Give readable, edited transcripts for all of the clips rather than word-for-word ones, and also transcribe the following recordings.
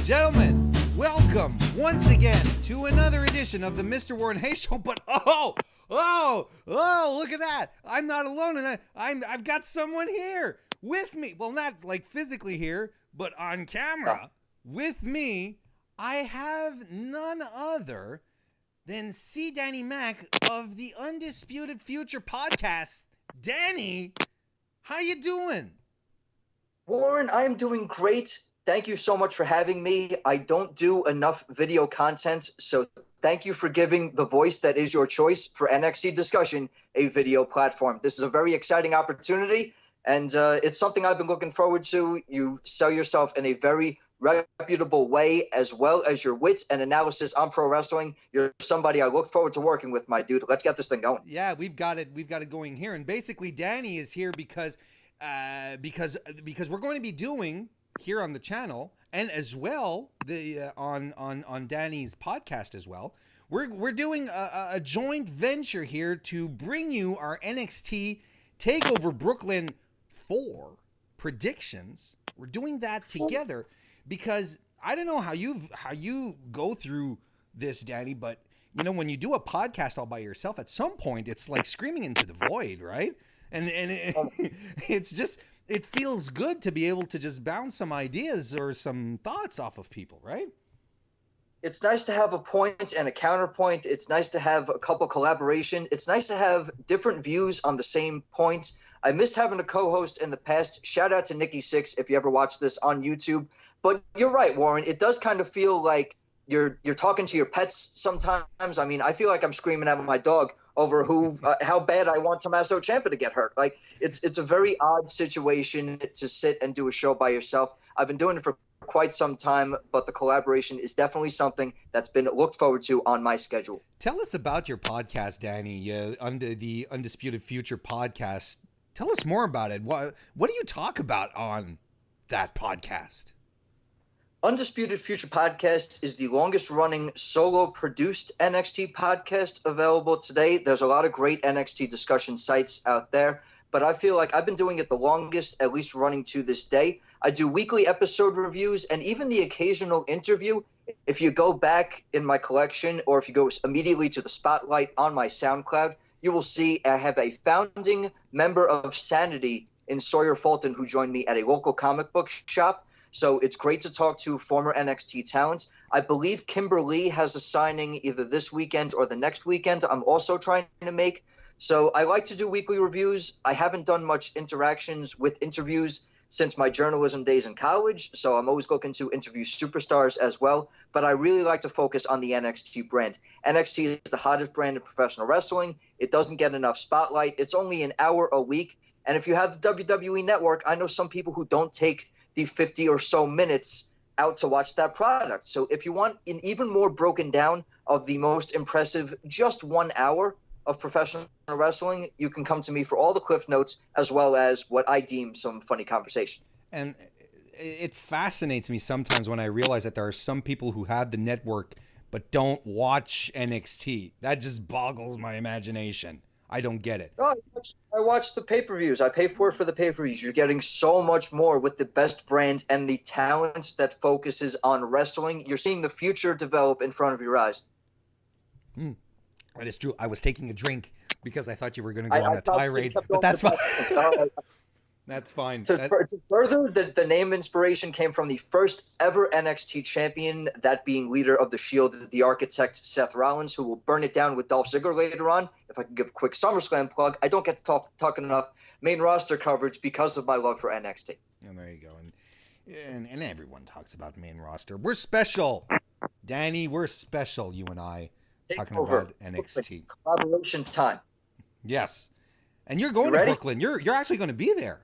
gentlemen, welcome once again to another edition of the Mr. Warren Hayes Show. But look at that! I'm not alone, and I've got someone here with me. Well, not like physically here, but on camera with me. I have none other than CDannyMac of the Undisputed Future Podcast. Danny, how you doing? Warren, I am doing great. Thank you so much for having me. I don't do enough video content, so thank you for giving the voice that is your choice for NXT discussion a video platform. This is a very exciting opportunity, and it's something I've been looking forward to. You sell yourself in a very reputable way, as well as your wits and analysis on pro wrestling. You're somebody I look forward to working with, my dude. Let's get this thing going. Yeah, we've got it going here, and basically Danny is here because we're going to be doing here on the channel, and as well the on Danny's podcast as well. We're doing a joint venture here to bring you our NXT TakeOver Brooklyn 4 predictions. We're doing that together because I don't know how you go through this, Danny, but you know, when you do a podcast all by yourself, at some point it's like screaming into the void, right? And it's just, it feels good to be able to just bounce some ideas or some thoughts off of people, right? It's nice to have a point and a counterpoint. It's nice to have a couple collaboration. It's nice to have different views on the same point. I missed having a co-host in the past. Shout out to Nikki Six if you ever watch this on YouTube. But you're right, Warren. It does kind of feel like you're talking to your pets sometimes. I mean, I feel like I'm screaming at my dog over how bad I want Tommaso Ciampa to get hurt. Like, it's a very odd situation to sit and do a show by yourself. I've been doing it for quite some time, but the collaboration is definitely something that's been looked forward to on my schedule. Tell us about your podcast, Danny, under the Undisputed Future Podcast. Tell us more about it. What do you talk about on that podcast? Undisputed Future Podcast is the longest-running solo-produced NXT podcast available today. There's a lot of great NXT discussion sites out there, but I feel like I've been doing it the longest, at least running to this day. I do weekly episode reviews and even the occasional interview. If you go back in my collection, or if you go immediately to the spotlight on my SoundCloud, you will see I have a founding member of Sanity in Sawyer Fulton who joined me at a local comic book shop. So it's great to talk to former NXT talents. I believe Kimberly has a signing either this weekend or the next weekend I'm also trying to make. So I like to do weekly reviews. I haven't done much interactions with interviews since my journalism days in college, so I'm always looking to interview superstars as well. But I really like to focus on the NXT brand. NXT is the hottest brand in professional wrestling. It doesn't get enough spotlight. It's only an hour a week. And if you have the WWE Network, I know some people who don't take the 50 or so minutes out to watch that product. So if you want an even more broken down of the most impressive just 1 hour of professional wrestling, you can come to me for all the cliff notes as well as what I deem some funny conversation. And it fascinates me sometimes when I realize that there are some people who have the network but don't watch NXT. That just boggles my imagination. I don't get it. Oh, I watch the pay-per-views. I pay for it for the pay-per-views. You're getting so much more with the best brand and the talents that focuses on wrestling. You're seeing the future develop in front of your eyes. That is true. I was taking a drink because I thought you were going to go on a tirade, but that's fine. That's fine. To further, the name inspiration came from the first ever NXT champion, that being leader of the Shield, the architect Seth Rollins, who will burn it down with Dolph Ziggler later on. If I can give a quick SummerSlam plug, I don't get to talk enough main roster coverage because of my love for NXT. And there you go. And everyone talks about main roster. We're special, Danny. We're special, you and I, talking about NXT. Collaboration time. Yes. And you're going to Brooklyn. You're actually going to be there.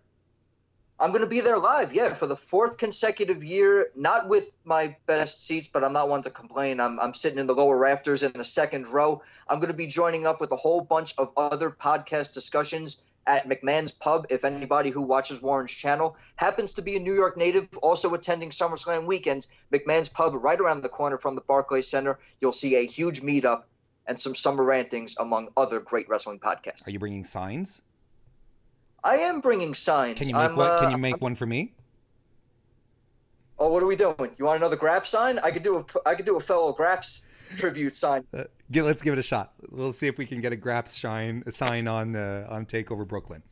I'm going to be there live, for the 4th consecutive year, not with my best seats, but I'm not one to complain. I'm sitting in the lower rafters in the second row. I'm going to be joining up with a whole bunch of other podcast discussions at McMahon's Pub. If anybody who watches Warren's channel happens to be a New York native, also attending SummerSlam weekends, McMahon's Pub right around the corner from the Barclays Center. You'll see a huge meetup and some summer rantings among other great wrestling podcasts. Are you bringing signs? I am bringing signs. Can you make one? Can you make one for me? Oh, what are we doing? You want another Graps sign? I could do a fellow Graps tribute sign. Let's give it a shot. We'll see if we can get a Graps sign on TakeOver Brooklyn.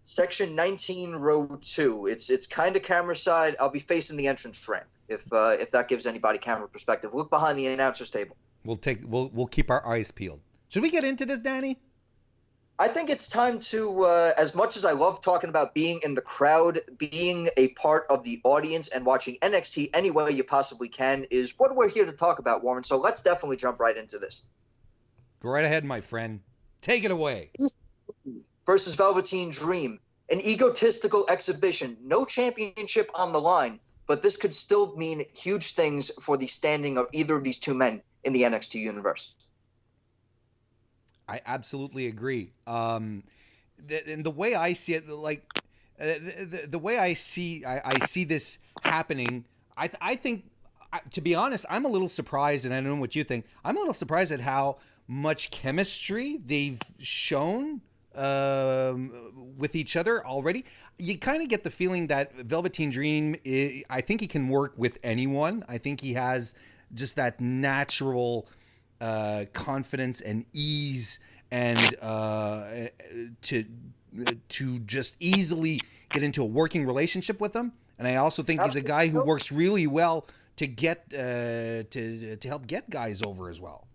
Section 19, row 2. It's kind of camera side. I'll be facing the entrance ramp if that gives anybody camera perspective. Look behind the announcer's table. We'll keep our eyes peeled. Should we get into this, Danny? I think it's time to, as much as I love talking about being in the crowd, being a part of the audience and watching NXT any way you possibly can is what we're here to talk about, Warren. So let's definitely jump right into this. Go right ahead, my friend. Take it away. Versus Velveteen Dream. An egotistical exhibition. No championship on the line, but this could still mean huge things for the standing of either of these two men in the NXT universe. I absolutely agree. And the way I see it, like the way I see this happening, I think, to be honest, I'm a little surprised, and I don't know what you think. I'm a little surprised at how much chemistry they've shown with each other already. You kind of get the feeling that Velveteen Dream, I think he can work with anyone. I think he has just that natural confidence and ease, and to just easily get into a working relationship with them. And I also think he's a guy who works really well to get to help get guys over as well.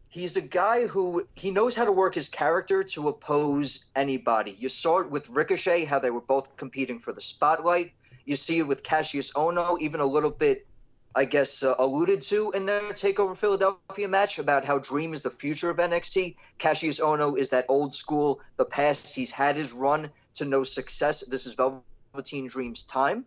He's a guy who he knows how to work his character to oppose anybody. You saw it with Ricochet, how they were both competing for the spotlight. You see it with Cassius Ohno, even a little bit, I guess, alluded to in their TakeOver Philadelphia match about how Dream is the future of NXT. Cassius Ohno is that old school, the past. He's had his run to no success. This is Velveteen Dream's time.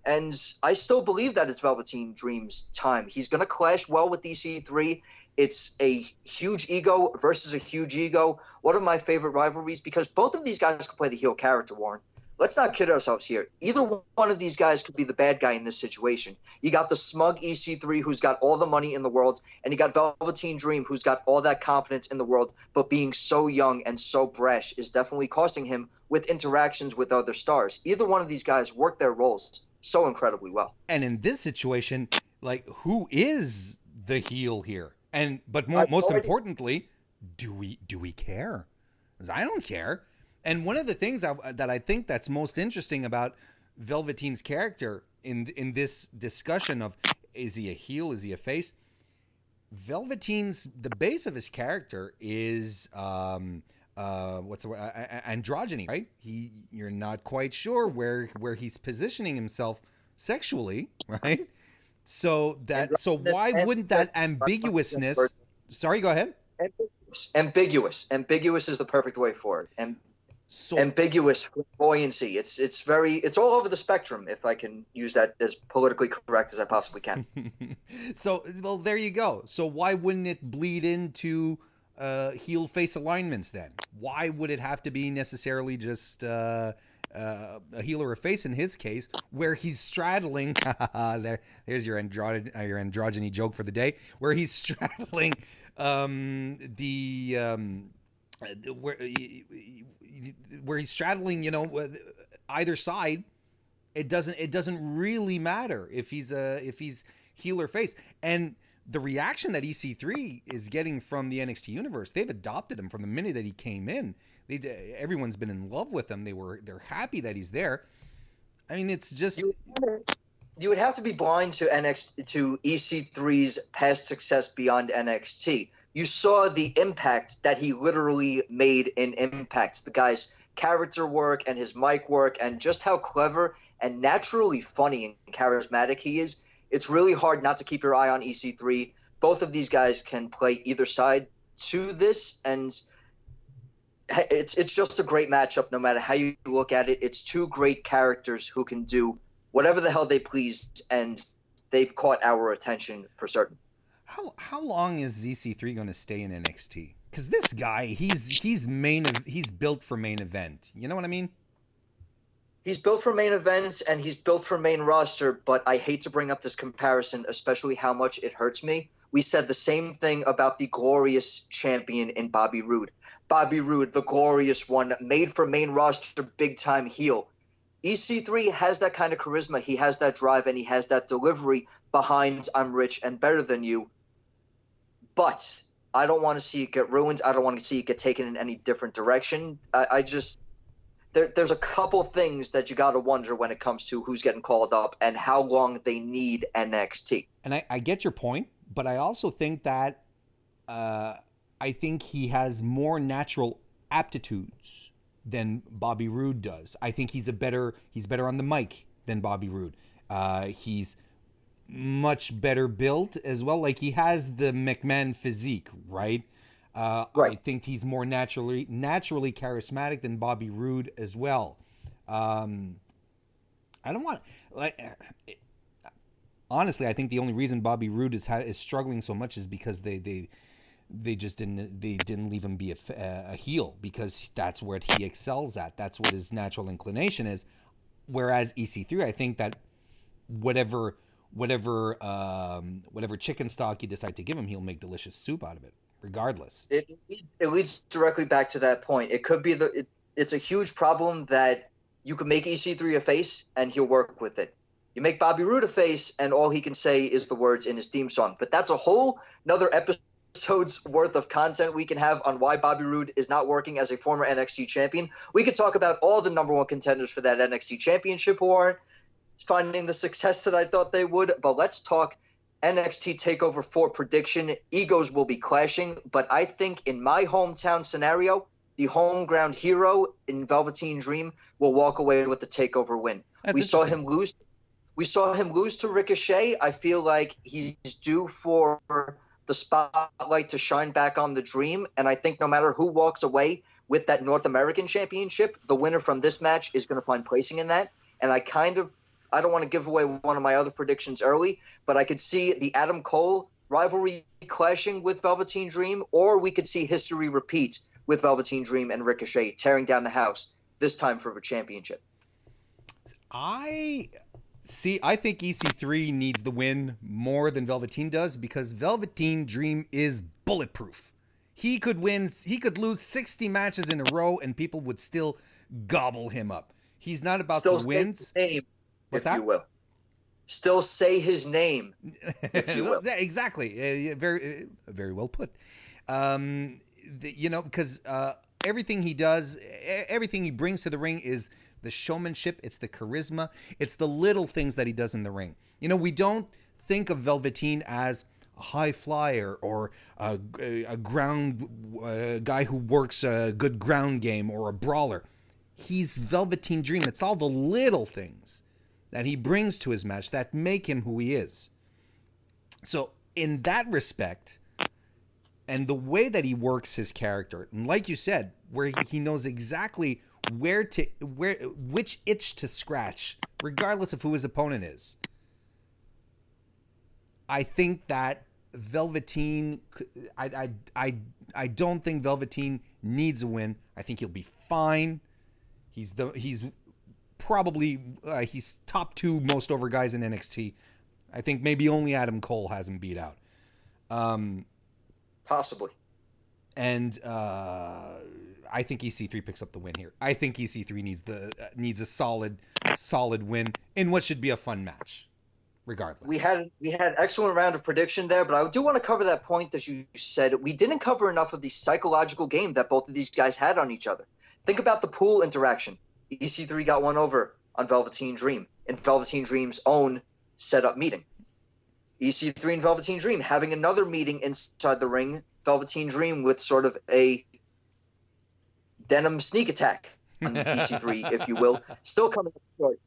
And I still believe that it's Velveteen Dream's time. He's going to clash well with EC3. It's a huge ego versus a huge ego. One of my favorite rivalries, because both of these guys can play the heel character, Warren. Let's not kid ourselves here. Either one of these guys could be the bad guy in this situation. You got the smug EC3 who's got all the money in the world, and you got Velveteen Dream who's got all that confidence in the world, but being so young and so brash is definitely costing him with interactions with other stars. Either one of these guys work their roles so incredibly well. And in this situation, like, who is the heel here? But most importantly, do we care? Because I don't care. And one of the things that I think that's most interesting about Velveteen's character in this discussion of, is he a heel, is he a face? The base of his character is what's the word? Androgyny, right? You're not quite sure where he's positioning himself sexually, right? So why wouldn't that ambiguousness? Sorry, go ahead. Ambiguous is the perfect way for it. Ambiguous buoyancy. It's all over the spectrum, if I can use that as politically correct as I possibly can. So, well, there you go. So why wouldn't it bleed into heel face alignments then? Why would it have to be necessarily just a heel or a face in his case, where he's straddling? There's your androgyny joke for the day, where he's straddling where he's straddling, either side. It doesn't really matter if he's heel or face. And the reaction that EC3 is getting from the NXT universe, they've adopted him from the minute that he came in. Everyone's been in love with him. They're happy that he's there. I mean, it's just, you would have to be blind to EC3's past success beyond NXT. You saw the impact that he literally made in Impact. The guy's character work and his mic work, and just how clever and naturally funny and charismatic he is. It's really hard not to keep your eye on EC3. Both of these guys can play either side to this, and it's just a great matchup no matter how you look at it. It's two great characters who can do whatever the hell they please, and they've caught our attention for certain. How long is EC3 going to stay in NXT? Because this guy, he's built for main event. You know what I mean? He's built for main events, and he's built for main roster, but I hate to bring up this comparison, especially how much it hurts me. We said the same thing about the glorious champion in Bobby Roode. Bobby Roode, the glorious one, made for main roster, big-time heel. EC3 has that kind of charisma. He has that drive, and he has that delivery behind "I'm rich and better than you." But I don't want to see it get ruined. I don't want to see it get taken in any different direction. There's a couple things that you got to wonder when it comes to who's getting called up and how long they need NXT. And I get your point, but I also think that I think he has more natural aptitudes than Bobby Roode does. I think he's better on the mic than Bobby Roode. He's much better built as well. Like, he has the McMahon physique, right? Right. I think he's more naturally charismatic than Bobby Roode as well. I don't want honestly, I think the only reason Bobby Roode is struggling so much is because they just didn't leave him be a heel, because that's what he excels at. That's what his natural inclination is. Whereas EC3, I think that whatever chicken stock you decide to give him, he'll make delicious soup out of it, regardless. It leads directly back to that point. It could be it's a huge problem that you can make EC3 a face and he'll work with it. You make Bobby Roode a face and all he can say is the words in his theme song. But that's a whole another episode's worth of content we can have on why Bobby Roode is not working as a former NXT champion. We could talk about all the number one contenders for that NXT championship who aren't finding the success that I thought they would. But let's talk NXT TakeOver 4 prediction. Egos will be clashing, but I think in my hometown scenario, the home ground hero in Velveteen Dream will walk away with the TakeOver win. We saw him lose to Ricochet. I feel like he's due for the spotlight to shine back on the Dream, and I think no matter who walks away with that North American Championship, the winner from this match is going to find placing in that. And I don't want to give away one of my other predictions early, but I could see the Adam Cole rivalry clashing with Velveteen Dream, or we could see history repeat with Velveteen Dream and Ricochet tearing down the house, this time for a championship. I think EC3 needs the win more than Velveteen does, because Velveteen Dream is bulletproof. He could lose 60 matches in a row and people would still gobble him up. He's not about the wins. What's that? You will. Still say his name, if you will. Exactly. Very, very well put. Because everything he does, everything he brings to the ring is the showmanship. It's the charisma. It's the little things that he does in the ring. We don't think of Velveteen as a high flyer or a ground guy who works a good ground game or a brawler. He's Velveteen Dream. It's all the little things that he brings to his match that make him who he is. So in that respect, and the way that he works his character, and like you said, where he knows exactly which itch to scratch, regardless of who his opponent is. I think that Velveteen, I don't think Velveteen needs a win. I think he'll be fine. He's probably he's top 2 most over guys in NXT. I think maybe only Adam Cole has him beat out. Possibly. And I think EC3 picks up the win here. I think EC3 needs a solid win in what should be a fun match, regardless. We had an excellent round of prediction there, but I do want to cover that point that you said. We didn't cover enough of the psychological game that both of these guys had on each other. Think about the pool interaction. EC3 got one over on Velveteen Dream in Velveteen Dream's own setup meeting. EC3 and Velveteen Dream having another meeting inside the ring. Velveteen Dream with sort of a denim sneak attack on EC3, if you will, still coming up short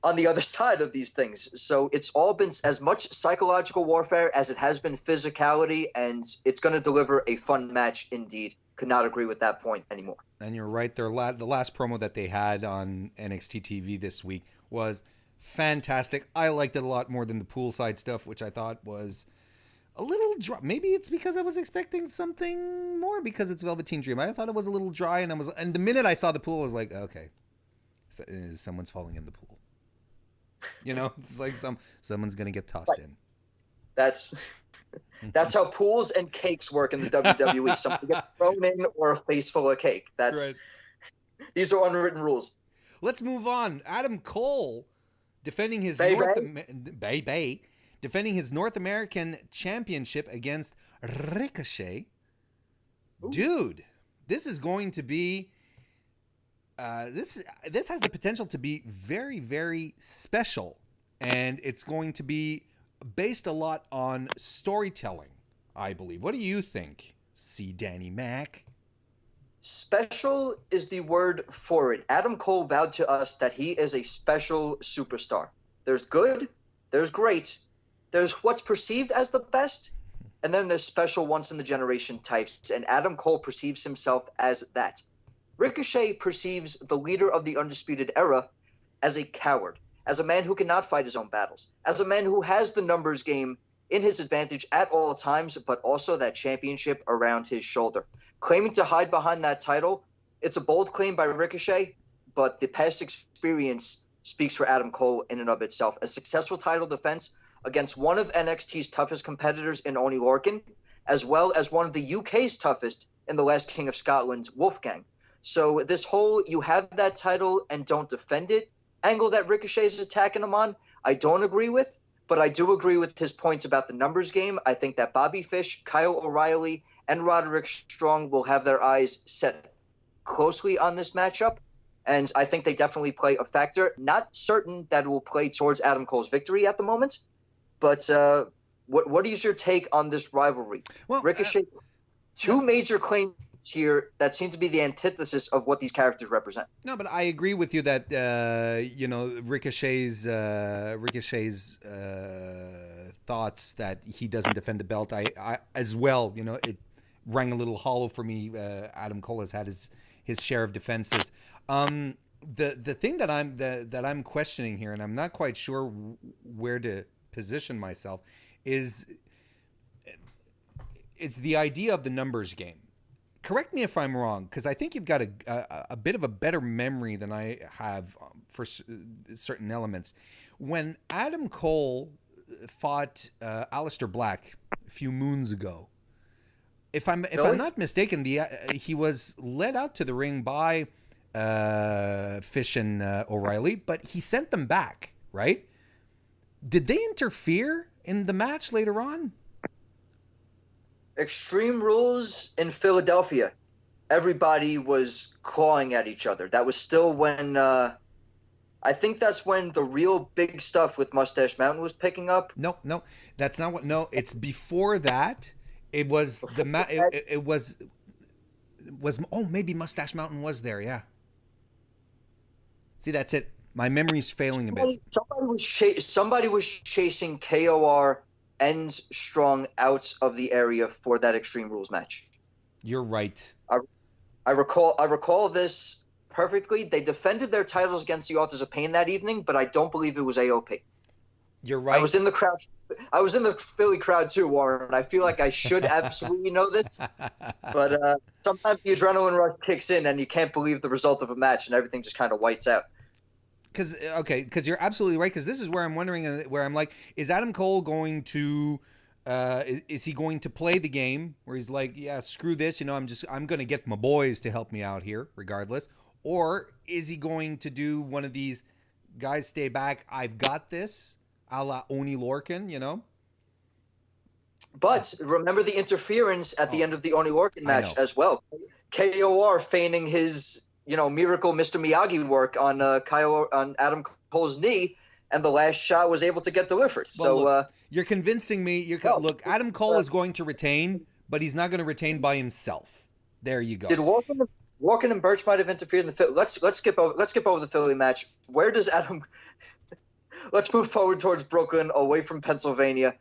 on the other side of these things. So it's all been as much psychological warfare as it has been physicality, and it's going to deliver a fun match indeed. Could not agree with that point anymore. And you're right. The last promo that they had on NXT TV this week was fantastic. I liked it a lot more than the poolside stuff, which I thought was a little dry. Maybe it's because I was expecting something more because it's Velveteen Dream. I thought it was a little dry, and the minute I saw the pool, I was like, okay, someone's falling in the pool. It's like someone's gonna get tossed in. That's how pools and cakes work in the WWE. Someone gets thrown in or a face full of cake. Right. These are unwritten rules. let's move on. Adam Cole defending his defending his North American Championship against Ricochet. Ooh. Dude, this is going to be this has the potential to be very, very special, and it's going to be based a lot on storytelling, I believe. What do you think, CDannyMac? Special is the word for it. Adam Cole vowed to us that he is a special superstar. There's good, there's great, there's what's perceived as the best, and then there's special once-in-the-generation types, and Adam Cole perceives himself as that. Ricochet perceives the leader of the Undisputed Era as a coward, as a man who cannot fight his own battles, as a man who has the numbers game in his advantage at all times, but also that championship around his shoulder. Claiming to hide behind that title, it's a bold claim by Ricochet, but the past experience speaks for Adam Cole in and of itself. A successful title defense against one of NXT's toughest competitors in Oney Lorcan, as well as one of the UK's toughest in the last King of Scotland, Wolfgang. So this whole you have that title and don't defend it angle that Ricochet is attacking him on, I don't agree with, but I do agree with his points about the numbers game. I think that Bobby Fish, Kyle O'Reilly, and Roderick Strong will have their eyes set closely on this matchup, and I think they definitely play a factor. Not certain that it will play towards Adam Cole's victory at the moment, but what is your take on this rivalry? Well, Ricochet, two major claims here that seem to be the antithesis of what these characters represent. No, but I agree with you that Ricochet's thoughts that he doesn't defend the belt. I as well. It rang a little hollow for me. Adam Cole has had his share of defenses. The thing that I'm questioning here, and I'm not quite sure where to position myself, is the idea of the numbers game. Correct me if I'm wrong, because I think you've got a bit of a better memory than I have for certain elements. When Adam Cole fought Aleister Black a few moons ago, if I'm not mistaken, he was led out to the ring by Fish and O'Reilly, but he sent them back, right? Did they interfere in the match later on? Extreme Rules in Philadelphia, everybody was clawing at each other. That was still when I think that's when the real big stuff with Mustache Mountain was picking up. No, that's not what. No, it's before that. It was it was maybe Mustache Mountain was there. Yeah. See, that's it. My memory's failing a bit. Somebody was chasing KOR and Strong out of the area for that Extreme Rules match. You're right. I recall this perfectly. They defended their titles against the Authors of Pain that evening, but I don't believe it was AOP. You're right. I was in the crowd. I was in the Philly crowd too, Warren. I feel like I should absolutely know this, but sometimes the adrenaline rush kicks in and you can't believe the result of a match and everything just kind of whites out. Because you're absolutely right. Because this is where I'm wondering, where I'm like, is Adam Cole going to, is he going to play the game where he's like, yeah, screw this, I'm going to get my boys to help me out here, regardless, or is he going to do one of these guys stay back, I've got this, a la Oney Lorcan, But remember the interference at the end of the Oney Lorcan match as well. KOR feigning his miracle Mr. Miyagi work on Adam Cole's knee, and the last shot was able to get delivered. Well, look, you're convincing me. Look, Adam Cole is going to retain, but he's not going to retain by himself. There you go. Did Lorcan and Birch might have interfered in the Philly? Let's skip over the Philly match. Where does Adam? Let's move forward towards Brooklyn, away from Pennsylvania.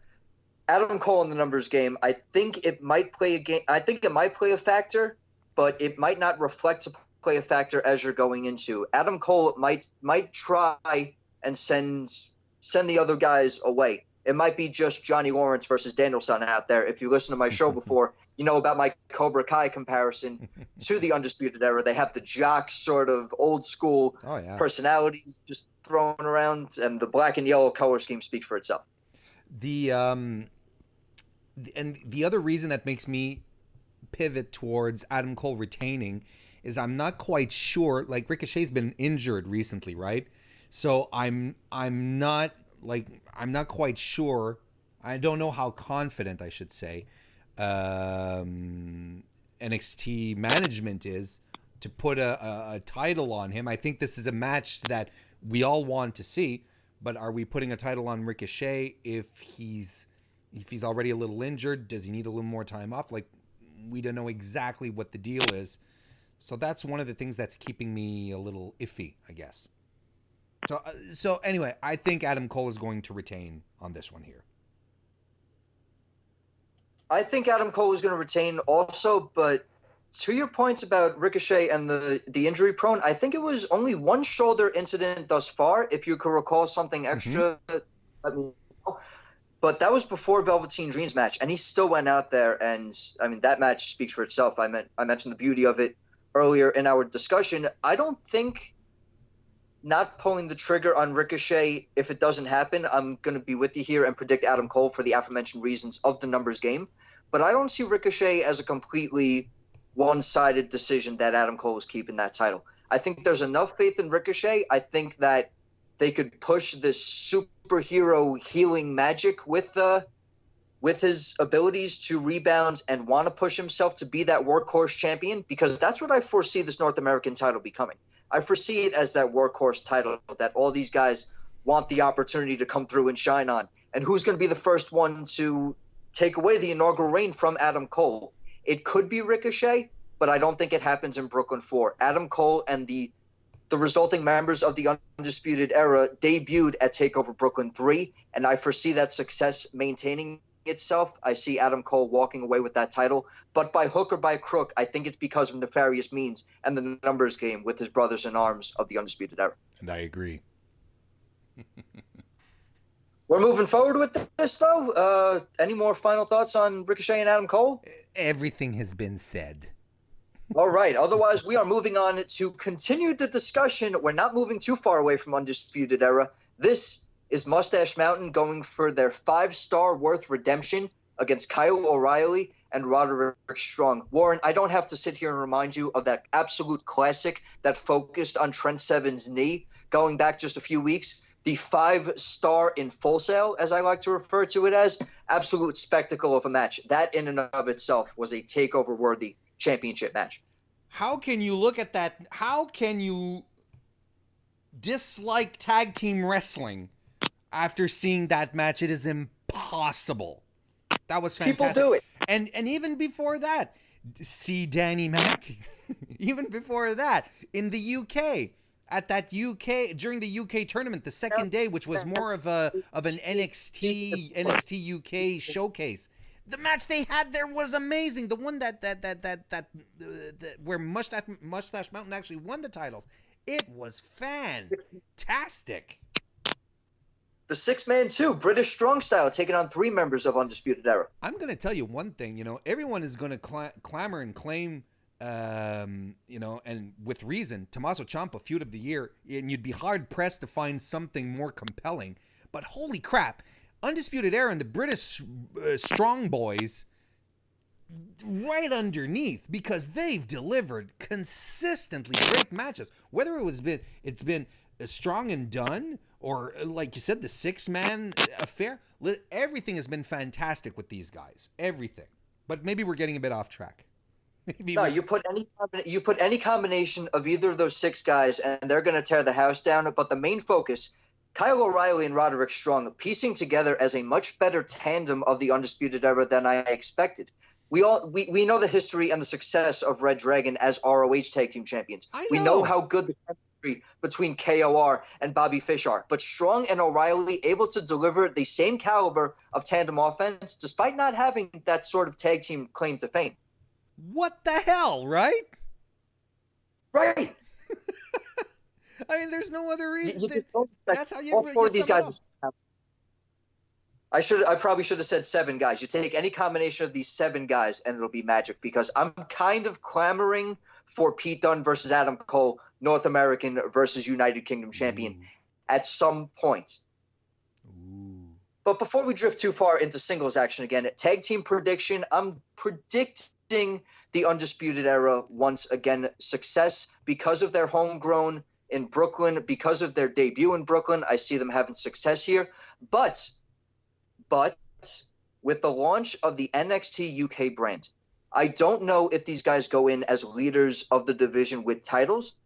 Adam Cole in the numbers game. I think it might play a game. I think it might play a factor, but it might not reflect to play a factor as you're going into. Adam Cole might try and send the other guys away. It might be just Johnny Lawrence versus Danielson out there. If you listen to my show before, you know about my Cobra Kai comparison to the Undisputed Era. They have the jock sort of old school personalities just thrown around, and the black and yellow color scheme speaks for itself. And the other reason that makes me pivot towards Adam Cole retaining is I'm not quite sure. Like Ricochet's been injured recently, right? So I'm not quite sure. I don't know how confident, I should say, NXT management is to put a title on him. I think this is a match that we all want to see, but are we putting a title on Ricochet if he's already a little injured? Does he need a little more time off? Like, we don't know exactly what the deal is. So that's one of the things that's keeping me a little iffy, I guess. So anyway, I think Adam Cole is going to retain on this one here. I think Adam Cole is going to retain also, but to your points about Ricochet and the injury prone, I think it was only one shoulder incident thus far. If you could recall something extra, I mean, but that was before Velveteen Dream's match, and he still went out there, and I mean that match speaks for itself. I mentioned the beauty of it earlier in our discussion. I don't think not pulling the trigger on Ricochet, if it doesn't happen, I'm going to be with you here and predict Adam Cole for the aforementioned reasons of the numbers game. But I don't see Ricochet as a completely one-sided decision that Adam Cole is keeping that title. I think there's enough faith in Ricochet. I think that they could push this superhero healing magic with his abilities to rebound and want to push himself to be that workhorse champion, because that's what I foresee this North American title becoming. I foresee it as that workhorse title that all these guys want the opportunity to come through and shine on. And who's going to be the first one to take away the inaugural reign from Adam Cole? It could be Ricochet, but I don't think it happens in Brooklyn 4. Adam Cole and the resulting members of the Undisputed Era debuted at TakeOver Brooklyn 3, and I foresee that success maintaining itself. I see Adam Cole walking away with that title, but by hook or by crook, I think it's because of nefarious means and the numbers game with his brothers in arms of the Undisputed Era. And I agree. We're moving forward with this, though. Any more final thoughts on Ricochet and Adam Cole? Everything has been said. All right. Otherwise, we are moving on to continue the discussion. We're not moving too far away from Undisputed Era. This is Mustache Mountain going for their 5-star worth redemption against Kyle O'Reilly and Roderick Strong. Warren, I don't have to sit here and remind you of that absolute classic that focused on Trent Seven's knee going back just a few weeks. The 5-star in Full Sail, as I like to refer to it as, absolute spectacle of a match. That in and of itself was a takeover-worthy championship match. How can you look at that? How can you dislike tag team wrestling after seeing that match? It is impossible. That was fantastic. People do it. And even before that, CDannyMac. Even before that, in the UK, at that during the UK tournament, the second day, which was more of an NXT UK showcase. The match they had there was amazing. The one that where Mustache Mountain actually won the titles. It was fantastic. The 6-man too, British Strong Style, taking on 3 members of Undisputed Era. I'm going to tell you one thing. Everyone is going to clamor and claim, and with reason, Tommaso Ciampa feud of the year, and you'd be hard pressed to find something more compelling. But holy crap, Undisputed Era and the British Strong Boys right underneath, because they've delivered consistently great matches. Whether it's been Strong and Done, or like you said, the 6-man affair, everything has been fantastic with these guys. Everything. But maybe we're getting a bit off track. You put any combination of either of those 6 guys, and they're going to tear the house down. But the main focus, Kyle O'Reilly and Roderick Strong, piecing together as a much better tandem of the Undisputed Era than I expected. We know the history and the success of Red Dragon as ROH Tag Team Champions. We know how good the chemistry between KOR and Bobby Fish are. But Strong and O'Reilly able to deliver the same caliber of tandem offense despite not having that sort of tag team claim to fame. What the hell, right? Right. I mean, there's no other reason. That's how you. All 4 of these guys. I probably should have said 7 guys. You take any combination of these 7 guys, and it'll be magic. Because I'm kind of clamoring for Pete Dunne versus Adam Cole, North American versus United Kingdom champion, at some point. But before we drift too far into singles action again, tag team prediction, I'm predicting the Undisputed Era once again success because of their homegrown in Brooklyn, because of their debut in Brooklyn. I see them having success here. But with the launch of the NXT UK brand, I don't know if these guys go in as leaders of the division with titles,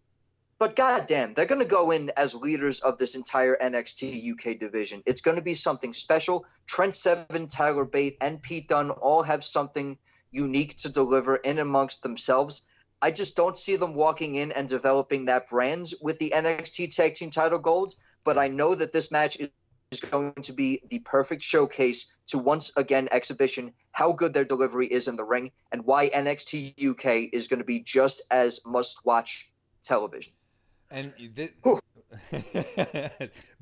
but goddamn, they're going to go in as leaders of this entire NXT UK division. It's going to be something special. Trent Seven, Tyler Bate, and Pete Dunne all have something unique to deliver in amongst themselves. I just don't see them walking in and developing that brand with the NXT Tag Team title gold, but I know that this match is going to be the perfect showcase to once again exhibition how good their delivery is in the ring and why NXT UK is going to be just as must-watch television. And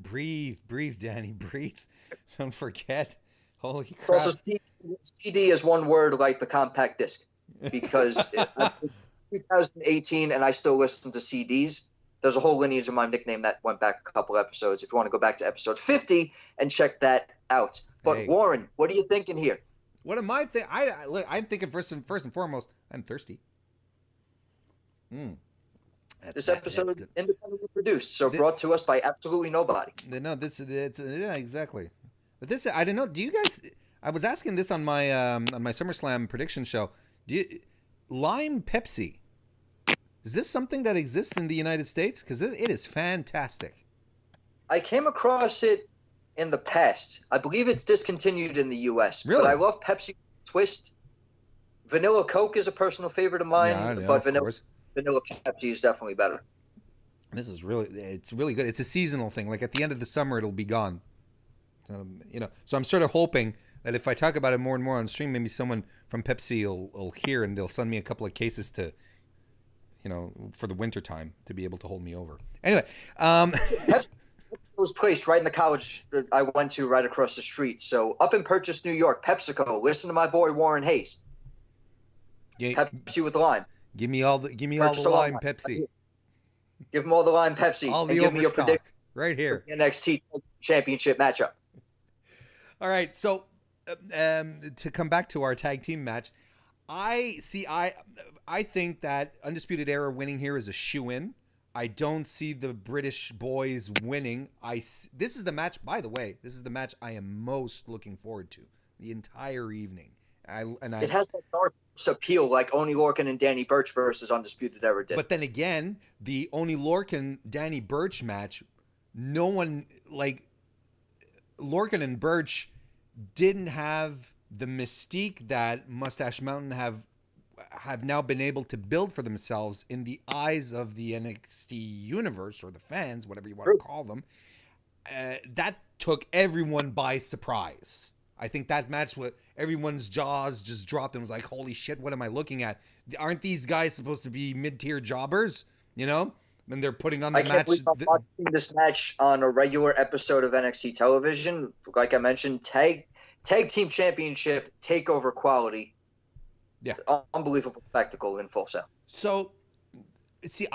breathe, Danny, breathe. Don't forget. Holy crap. It's also CD is one word like the compact disc, because 2018 and I still listen to CDs. There's a whole lineage of my nickname that went back a couple episodes. If you want to go back to episode 50 and check that out. But hey, Warren, what are you thinking here? What am I thinking? I'm thinking first and foremost, I'm thirsty. This episode independently produced, so brought to us by absolutely nobody. No, yeah, exactly. But this, I don't know. Do you guys? I was asking this on my SummerSlam prediction show. Lime Pepsi? Is this something that exists in the United States? Because it is fantastic. I came across it in the past. I believe it's discontinued in the U.S. Really? But I love Pepsi Twist. Vanilla Coke is a personal favorite of mine, but Vanilla Pepsi is definitely better. It's really good. It's a seasonal thing. Like at the end of the summer, it'll be gone. So I'm sort of hoping that if I talk about it more and more on stream, maybe someone from Pepsi will hear and they'll send me a couple of cases to, for the winter time to be able to hold me over. Anyway, Pepsi was placed right in the college that I went to right across the street. So up in Purchase, New York, PepsiCo. Listen to my boy Warren Hayes. Pepsi with lime. Give me all the lime Pepsi. Give them all the lime Pepsi. All the and give me your prediction right here. NXT Championship matchup. All right, so to come back to our tag team match, I think that Undisputed Era winning here is a shoo-in. I don't see the British boys winning. This is the match, by the way, I am most looking forward to the entire evening. It has that dark appeal like Oney Lorcan and Danny Burch versus Undisputed Era did. But then again, the Oney Lorcan Danny Burch match, no one like Lorcan and Burch didn't have the mystique that Mustache Mountain have now been able to build for themselves in the eyes of the NXT universe or the fans, whatever you want to call them. That took everyone by surprise. I think that match with everyone's jaws just dropped and was like, holy shit, what am I looking at? Aren't these guys supposed to be mid-tier jobbers? And they're putting on the match. I can't believe I'm watching this match on a regular episode of NXT television. Like I mentioned, tag team championship, takeover quality. Yeah. Unbelievable spectacle in full sound. So, see,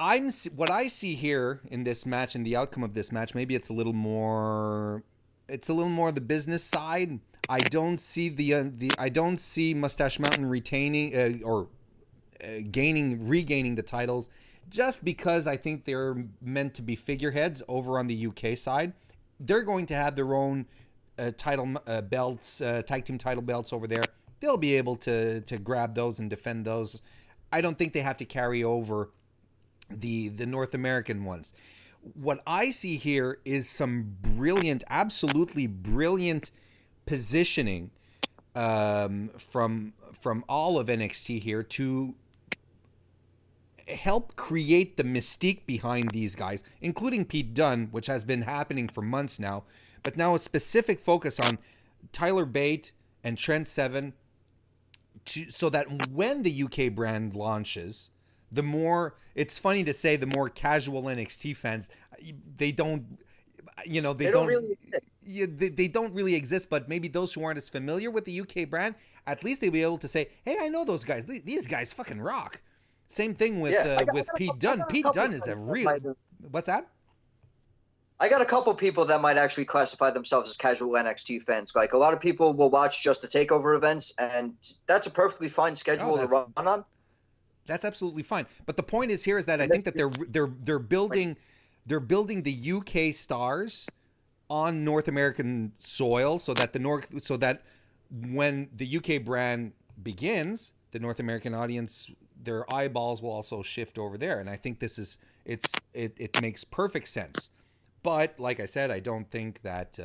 what I see here in this match and the outcome of this match, maybe it's a little more the business side. I don't see I don't see Mustache Mountain retaining or regaining the titles, just because I think they're meant to be figureheads over on the UK side. They're going to have their own title belts, tag team title belts over there. They'll be able to grab those and defend those. I don't think they have to carry over the North American ones. What I see here is some brilliant, absolutely brilliant positioning from all of NXT here to help create the mystique behind these guys, including Pete Dunne, which has been happening for months now, but now a specific focus on Tyler Bate and Trent Seven, so that when the UK brand launches, the more, it's funny to say, the more casual NXT fans, they don't really exist, but maybe those who aren't as familiar with the UK brand, at least they'll be able to say, hey, I know those guys. These guys fucking rock. Same thing with Pete Dunne. Pete Dunne is a real... What's that? I got a couple people that might actually classify themselves as casual NXT fans. Like, a lot of people will watch just the TakeOver events, and that's a perfully fine schedule to run on. That's absolutely fine. But the point is here is that I think that they're building the UK stars on North American soil so that when the UK brand begins, the North American audience, their eyeballs will also shift over there. And I think it makes perfect sense. But like I said, I don't think that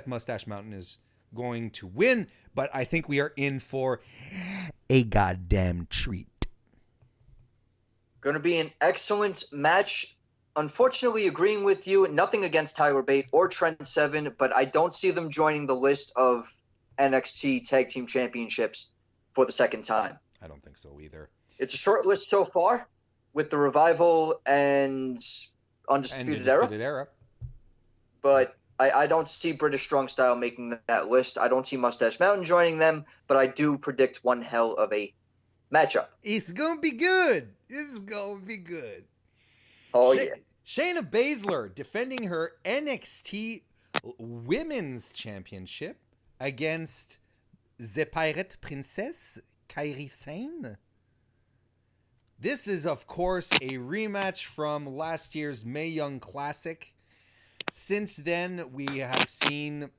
Mustache Mountain is going to win, but I think we are in for a goddamn treat. Going to be an excellent match. Unfortunately, agreeing with you, nothing against Tyler Bate or Trent Seven, but I don't see them joining the list of NXT Tag Team Championships for the second time. I don't think so either. It's a short list so far with the Revival and Undisputed Era. But I don't see British Strong Style making that list. I don't see Mustache Mountain joining them, but I do predict one hell of a matchup. It's going to be good. It's going to be good. Oh, yeah. Shayna Baszler defending her NXT Women's Championship against the Pirate Princess, Kairi Sane. This is, of course, a rematch from last year's Mae Young Classic. Since then, we have seen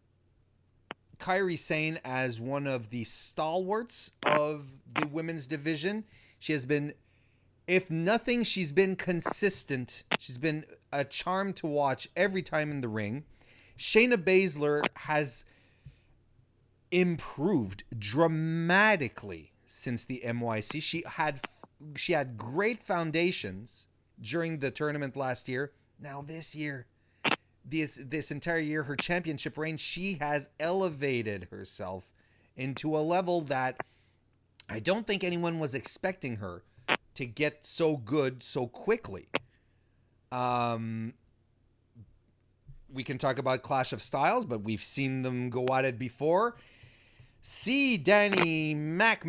Kairi Sane as one of the stalwarts of the women's division. She has been, if nothing, she's been consistent. She's been a charm to watch every time in the ring. Shayna Baszler has improved dramatically since the NYC. She had great foundations during the tournament last year. Now this year, this entire year, her championship reign, she has elevated herself into a level that I don't think anyone was expecting her to get so good so quickly. We can talk about Clash of Styles, but we've seen them go at it before. CDannyMac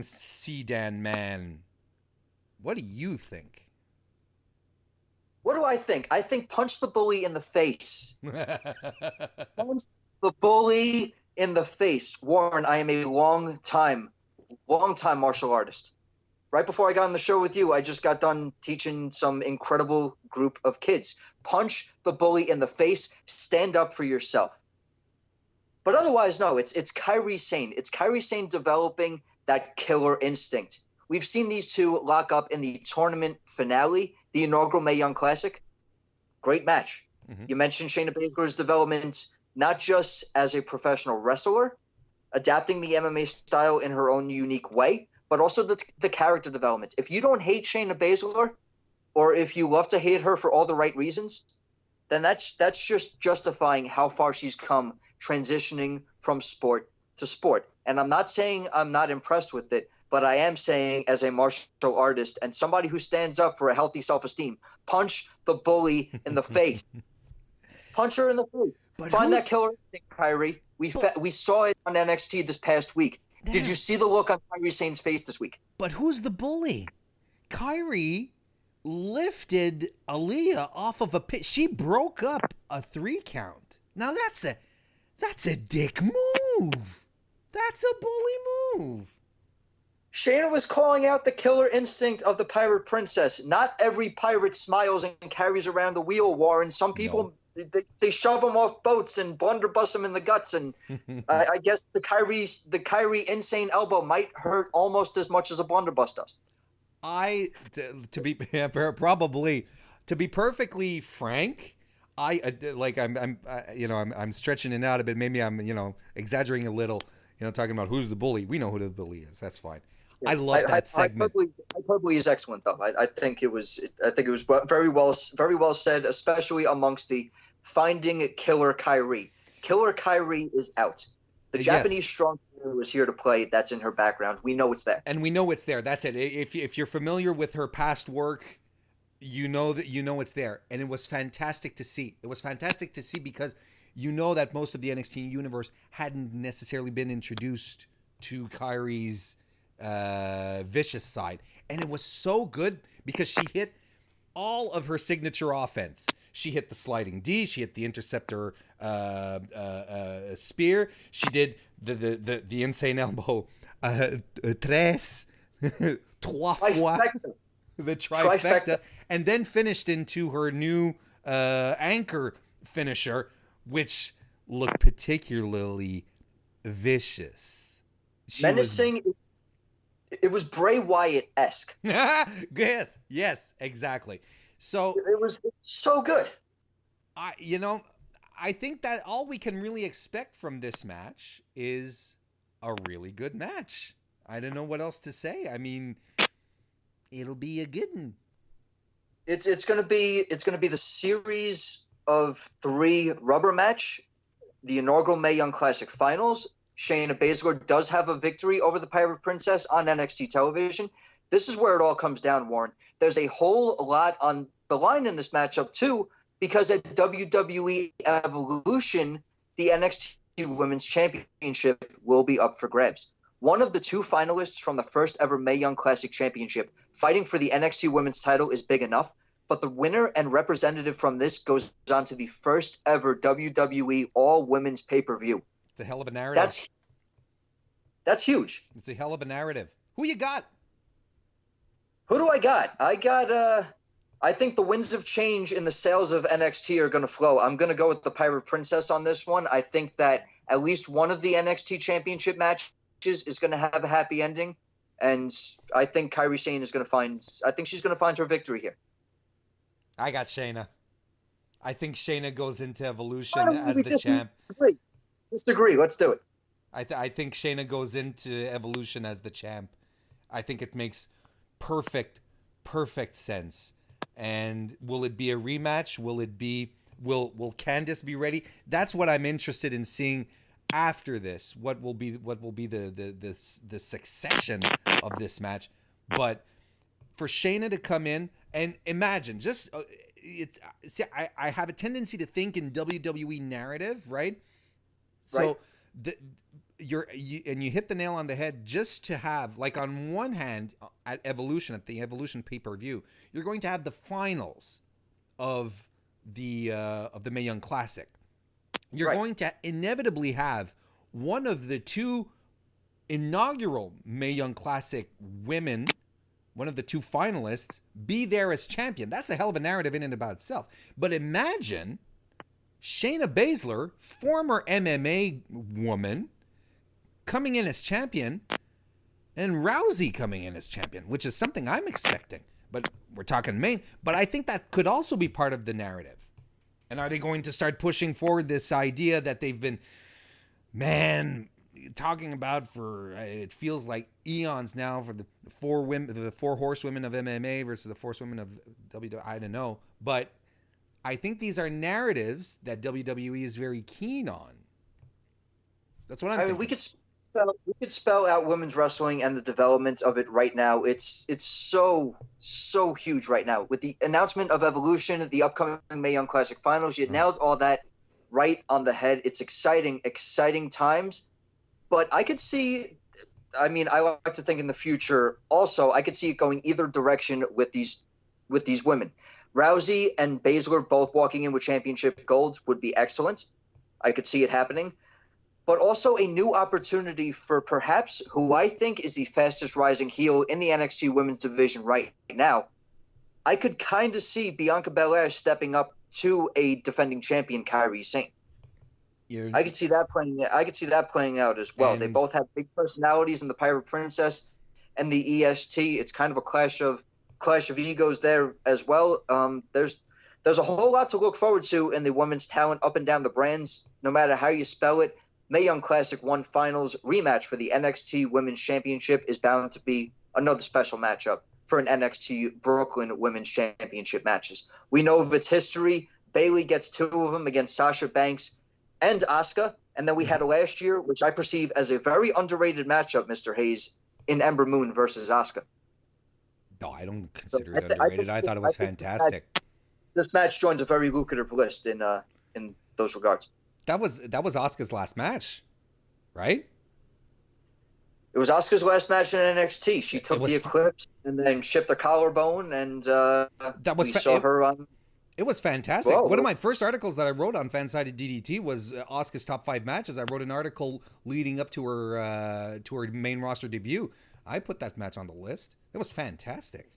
CDan. What do you think? What do I think? I think punch the bully in the face. Punch the bully in the face. Warren, I am a long-time martial artist. Right before I got on the show with you, I just got done teaching some incredible group of kids. Punch the bully in the face. Stand up for yourself. But otherwise, no, it's Kairi Sane. It's Kairi Sane developing that killer instinct. We've seen these two lock up in the tournament finale, the inaugural Mae Young Classic. Great match. Mm-hmm. You mentioned Shayna Baszler's development, not just as a professional wrestler, adapting the MMA style in her own unique way, but also the character development. If you don't hate Shayna Baszler, or if you love to hate her for all the right reasons, then that's just justifying how far she's come transitioning from sport to sport. And I'm not saying I'm not impressed with it, but I am saying, as a martial artist and somebody who stands up for a healthy self-esteem, punch the bully in the face. Punch her in the face. But find that killer instinct, Kairi. We saw it on NXT this past week. Damn. Did you see the look on Kairi Sane's face this week? But who's the bully? Kairi lifted Aaliyah off of a pit. She broke up a 3 count. Now that's a dick move. That's a bully move. Shayna was calling out the killer instinct of the pirate princess. Not every pirate smiles and carries around the wheel, Warren. Some people, they shove them off boats and blunderbuss them in the guts. And I guess the Kairi insane elbow might hurt almost as much as a blunderbuss does. To be perfectly frank, I'm stretching it out a bit. Maybe I'm exaggerating a little. Talking about who's the bully. We know who the bully is. That's fine. Yeah, I love that segment. Hyperbole is excellent, though. I think it was very well said, especially amongst the finding Killer Kairi. Killer Kairi is out. The Japanese strong player is here to play. That's in her background. We know it's there. And we know it's there. That's it. If you're familiar with her past work, you know it's there. And it was fantastic to see. It was fantastic to see because that most of the NXT universe hadn't necessarily been introduced to Kairi's vicious side. And it was so good because she hit all of her signature offense. She hit the sliding D. She hit the interceptor spear. She did the insane elbow. Tres. Trois fois. The trifecta. And then finished into her new anchor finisher, which looked particularly vicious. Menacing. It was Bray Wyatt-esque. Yes, exactly. So it was so good. I think that all we can really expect from this match is a really good match. I don't know what else to say. I mean, it'll be a good one. It's gonna be the series of 3 rubber match, the inaugural Mae Young Classic Finals. Shayna Baszler does have a victory over the Pirate Princess on NXT television. This is where it all comes down, Warren. There's a whole lot on the line in this matchup too, because at WWE Evolution, the NXT Women's Championship will be up for grabs. One of the 2 finalists from the first ever Mae Young Classic Championship fighting for the NXT Women's title is big enough, but the winner and representative from this goes on to the first ever WWE All Women's Pay-Per-View. It's a hell of a narrative. That's huge. It's a hell of a narrative. Who you got? Who do I got? I think the winds of change in the sales of NXT are going to flow. I'm going to go with the Pirate Princess on this one. I think that at least one of the NXT Championship matches is going to have a happy ending, and I think Kairi Sane is going to she's going to find her victory here. I got Shayna. I think Shayna goes into Evolution as the champ. Disagree. Let's do it. I think Shayna goes into Evolution as the champ. I think it makes perfect sense. And will it be a rematch? Will Candice be ready? That's what I'm interested in seeing after this. What will be the succession of this match? But for Shayna to come in and imagine I have a tendency to think in WWE narrative, right? So right. You hit the nail on the head. Just to have, like, on one hand at the Evolution pay-per-view, you're going to have the finals of the Mae Young Classic. You're going to inevitably have one of the 2 inaugural Mae Young Classic women, one of the 2 finalists, be there as champion. That's a hell of a narrative in and about itself. But imagine Shayna Baszler, former MMA woman, coming in as champion, and Rousey coming in as champion, which is something I'm expecting. But we're talking main. But I think that could also be part of the narrative. And are they going to start pushing forward this idea that they've been, talking about for, it feels like eons now, for the 4 women, the 4 horsewomen of MMA versus the 4 women of WWE? I don't know. But I think these are narratives that WWE is very keen on. That's what I'm thinking. We could spell out women's wrestling and the development of it right now. It's so huge right now. With the announcement of Evolution, the upcoming Mae Young Classic Finals, you nailed all that right on the head. It's exciting times. But I could see, I like to think in the future also, I could see it going either direction with these women. Rousey and Baszler both walking in with championship gold would be excellent. I could see it happening. But also a new opportunity for perhaps who I think is the fastest rising heel in the NXT women's division right now. I could kind of see Bianca Belair stepping up to a defending champion, Kairi Sane. I could see that playing out as well. They both have big personalities in the Pirate Princess and the EST. It's kind of a clash of egos there as well. There's a whole lot to look forward to in the women's talent up and down the brands, no matter how you spell it. Mae Young Classic 1 Finals rematch for the NXT Women's Championship is bound to be another special matchup for an NXT Brooklyn Women's Championship matches. We know of its history. Bayley gets 2 of them against Sasha Banks and Asuka. And then we had last year, which I perceive as a very underrated matchup, Mr. Hayes, in Ember Moon versus Asuka. No, I don't consider it underrated. I thought it was fantastic. This match joins a very lucrative list in those regards. That was Asuka's last match, right? It was Asuka's last match in NXT. She took the Eclipse and then shipped the collarbone, and we saw her on. It was fantastic. Whoa. One of my first articles that I wrote on Fansided DDT was Asuka's top 5 matches. I wrote an article leading up to her main roster debut. I put that match on the list. It was fantastic.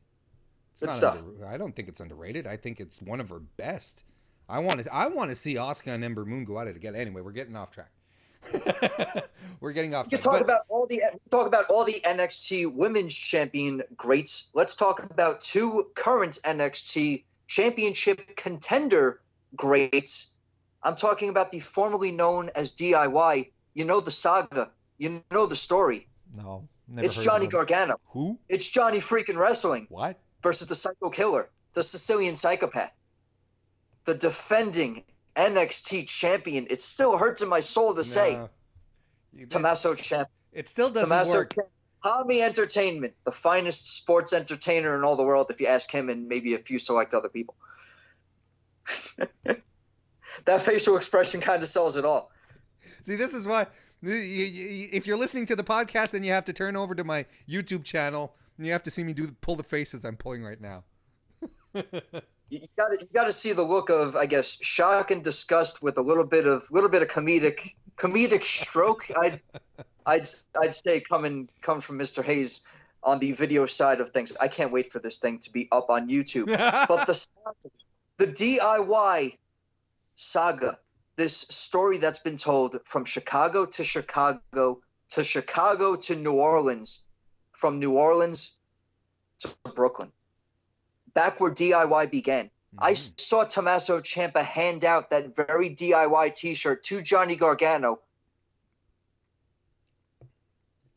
Good stuff. I don't think it's underrated. I think it's one of her best. I want to see Asuka and Ember Moon go at it again. Anyway, we're getting off track. We're getting off track. Talk about all the NXT Women's Champion greats. Let's talk about 2 current NXT Championship contender greats. I'm talking about the formerly known as DIY. You know the saga. You know the story. No, it's Johnny Gargano. Who? It's Johnny freaking Wrestling. What? Versus the Psycho Killer, the Sicilian Psychopath, the defending NXT champion. It still hurts in my soul to say. Tommaso Ciampa. It still doesn't work. Tommy Entertainment, the finest sports entertainer in all the world, if you ask him and maybe a few select other people. That facial expression kind of sells it all. See, this is why, if you're listening to the podcast, then you have to turn over to my YouTube channel, and you have to see me pull the faces I'm pulling right now. You got to see the look of, I guess, shock and disgust with a little bit of comedic stroke. I'd say come from Mr. Hayes on the video side of things. I can't wait for this thing to be up on YouTube. But the DIY saga, this story that's been told from Chicago to Chicago to Chicago to New Orleans, from New Orleans to Brooklyn. Back where DIY began. I saw Tommaso Ciampa hand out that very DIY t-shirt to Johnny Gargano.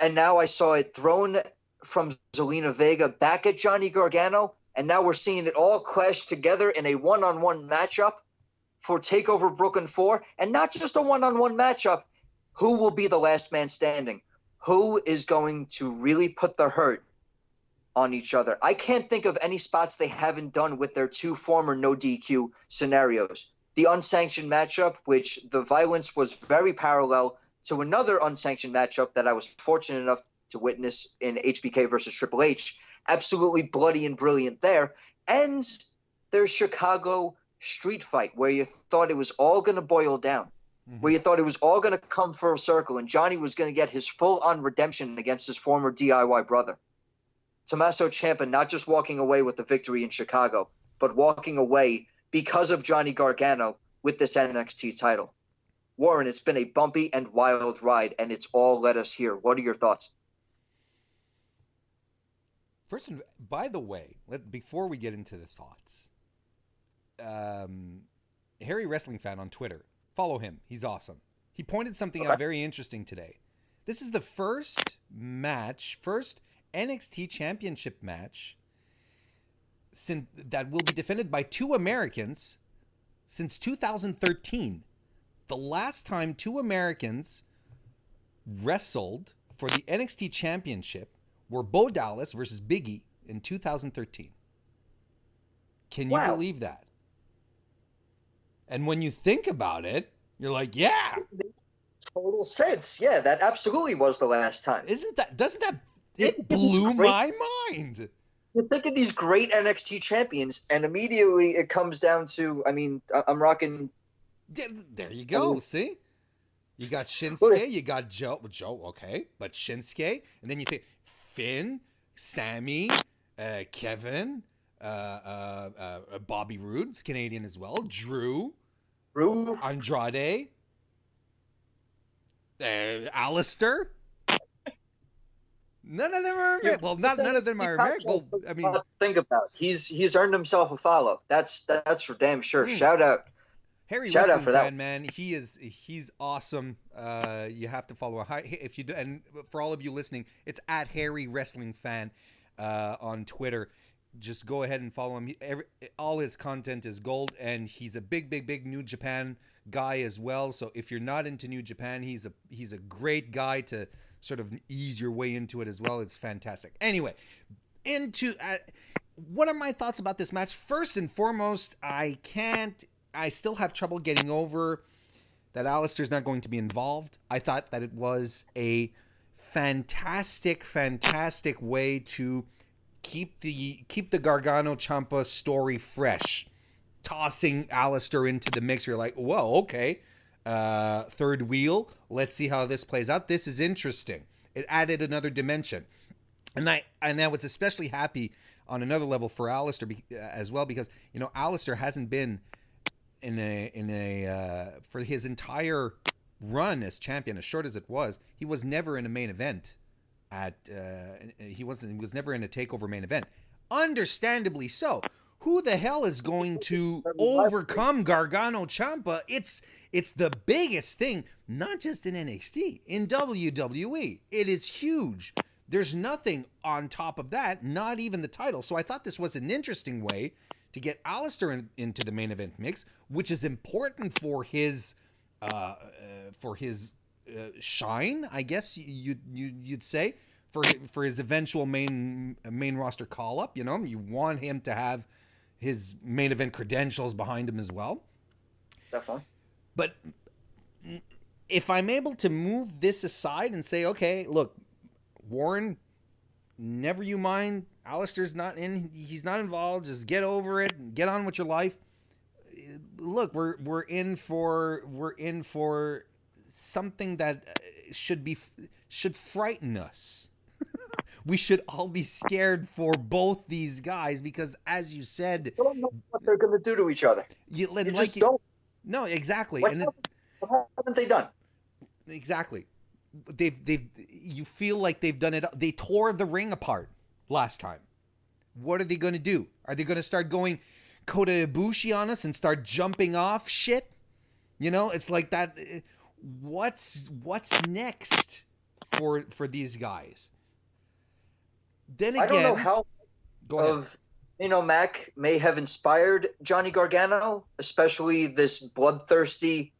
And now I saw it thrown from Zelina Vega back at Johnny Gargano. And now we're seeing it all clash together in a one-on-one matchup for TakeOver Brooklyn 4. And not just a one-on-one matchup. Who will be the last man standing? Who is going to really put the hurt on each other? I can't think of any spots they haven't done with their 2 former no DQ scenarios. The unsanctioned matchup, which the violence was very parallel to another unsanctioned matchup that I was fortunate enough to witness in HBK versus Triple H. Absolutely bloody and brilliant there. And there's Chicago street fight, where you thought it was all going to boil down, where you thought it was all going to come full circle, and Johnny was going to get his full-on redemption against his former DIY brother. Tommaso Ciampa not just walking away with the victory in Chicago, but walking away because of Johnny Gargano with this NXT title. Warren, it's been a bumpy and wild ride, and it's all led us here. What are your thoughts? First, by the way, before we get into the thoughts, Harry Wrestling Fan on Twitter, follow him. He's awesome. He pointed something out very interesting today. This is the first NXT Championship match that will be defended by 2 Americans since 2013. The last time 2 Americans wrestled for the NXT Championship were Bo Dallas versus Big E in 2013. Can you believe that? And when you think about it, you're like, yeah. It makes total sense. Yeah, that absolutely was the last time. It blew my mind. You think of these great NXT champions, and immediately it comes down to, I'm rocking. There you go. See? You got Shinsuke, you got Joe, okay. But Shinsuke, and then you think Finn, Sammy, Kevin, Bobby Roode's Canadian as well, Drew, Andrade, Alistair. None of them are American. Well, none of them are American. Well, think about it. He's earned himself a follow. That's for damn sure. Shout out. Shout out for that, man. He's awesome. You have to follow. If you do, and for all of you listening, it's at Harry Wrestling Fan on Twitter. Just go ahead and follow him. All his content is gold, and he's a big New Japan guy as well. So if you're not into New Japan, he's a great guy to sort of ease your way into it as well. It's fantastic. Anyway, what are my thoughts about this match? First and foremost, I still have trouble getting over that Alistair's not going to be involved. I thought that it was a fantastic way to keep the Gargano Ciampa story fresh. Tossing Alistair into the mix, you're like, whoa, okay. Third wheel. Let's see how this plays out. This is interesting. It added another dimension, and I was especially happy on another level for Alistair as well, because Alistair hasn't been in a for his entire run as champion, as short as it was. He was never in a main event. He was never in a takeover main event. Understandably so. Who the hell is going to overcome Gargano Ciampa? It's the biggest thing, not just in NXT, in WWE. It is huge. There's nothing on top of that, not even the title. So I thought this was an interesting way to get Alistair into the main event mix, which is important for his shine, I guess you'd say, for his eventual main roster call up. You want him to have his main event credentials behind him as well. Definitely. But if I'm able to move this aside and say, okay, look, Warren, never you mind. Alistair's not in. He's not involved. Just get over it and get on with your life. Look, we're in for something that should frighten us. We should all be scared for both these guys because, as you said, you don't know what they're going to do to each other. You just don't. No, exactly. What haven't they done? Exactly. You feel like they've done it. They tore the ring apart last time. What are they going to do? Are they going to start going Kota Ibushi on us and start jumping off shit? It's like that. What's next for these guys? Then again, I don't know how Mac may have inspired Johnny Gargano, especially this bloodthirsty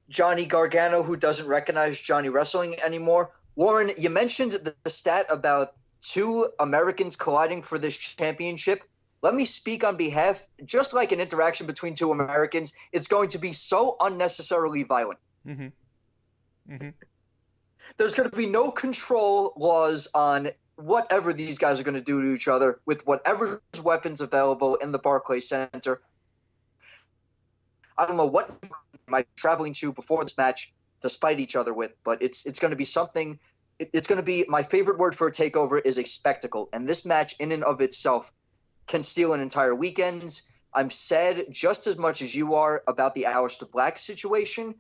Johnny Gargano who doesn't recognize Johnny Wrestling anymore. Warren, you mentioned the stat about two Americans colliding for this championship. Let me speak on behalf, just like an interaction between two Americans, it's going to be so unnecessarily violent. Mm-hmm. Mm-hmm. There's going to be no control laws on whatever these guys are going to do to each other with whatever weapons available in the Barclays Center. I don't know what am I traveling to before this match to spite each other with, but it's going to be something. It's going to be, my favorite word for a takeover is a spectacle, and this match in and of itself can steal an entire weekend. I'm sad just as much as you are about the Aleister Black situation.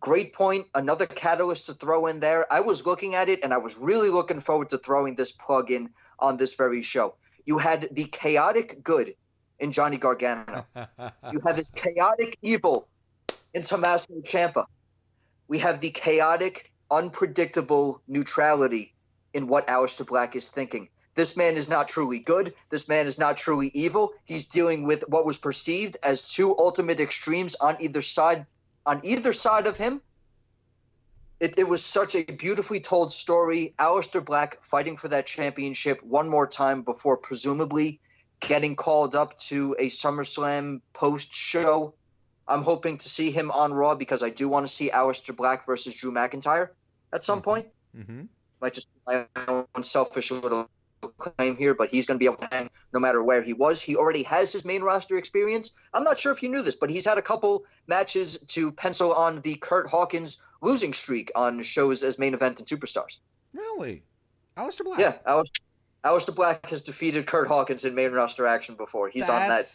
Great point. Another catalyst to throw in there. I was looking at it, and I was really looking forward to throwing this plug in on this very show. You had the chaotic good in Johnny Gargano. You had this chaotic evil in Tommaso Ciampa. We have the chaotic, unpredictable neutrality in what Aleister Black is thinking. This man is not truly good. This man is not truly evil. He's dealing with what was perceived as two ultimate extremes on either side of him. It was such a beautifully told story. Aleister Black fighting for that championship one more time before presumably getting called up to a SummerSlam post-show. I'm hoping to see him on Raw because I do want to see Aleister Black versus Drew McIntyre at some point. Mm-hmm. Might just be my own selfish little claim here, but he's going to be able to hang no matter where he was. He already has his main roster experience. I'm not sure if you knew this, but he's had a couple matches to pencil on the Kurt Hawkins losing streak on shows as main event and superstars. Really? Aleister Black? Yeah, Aleister Black has defeated Kurt Hawkins in main roster action before. He's on that.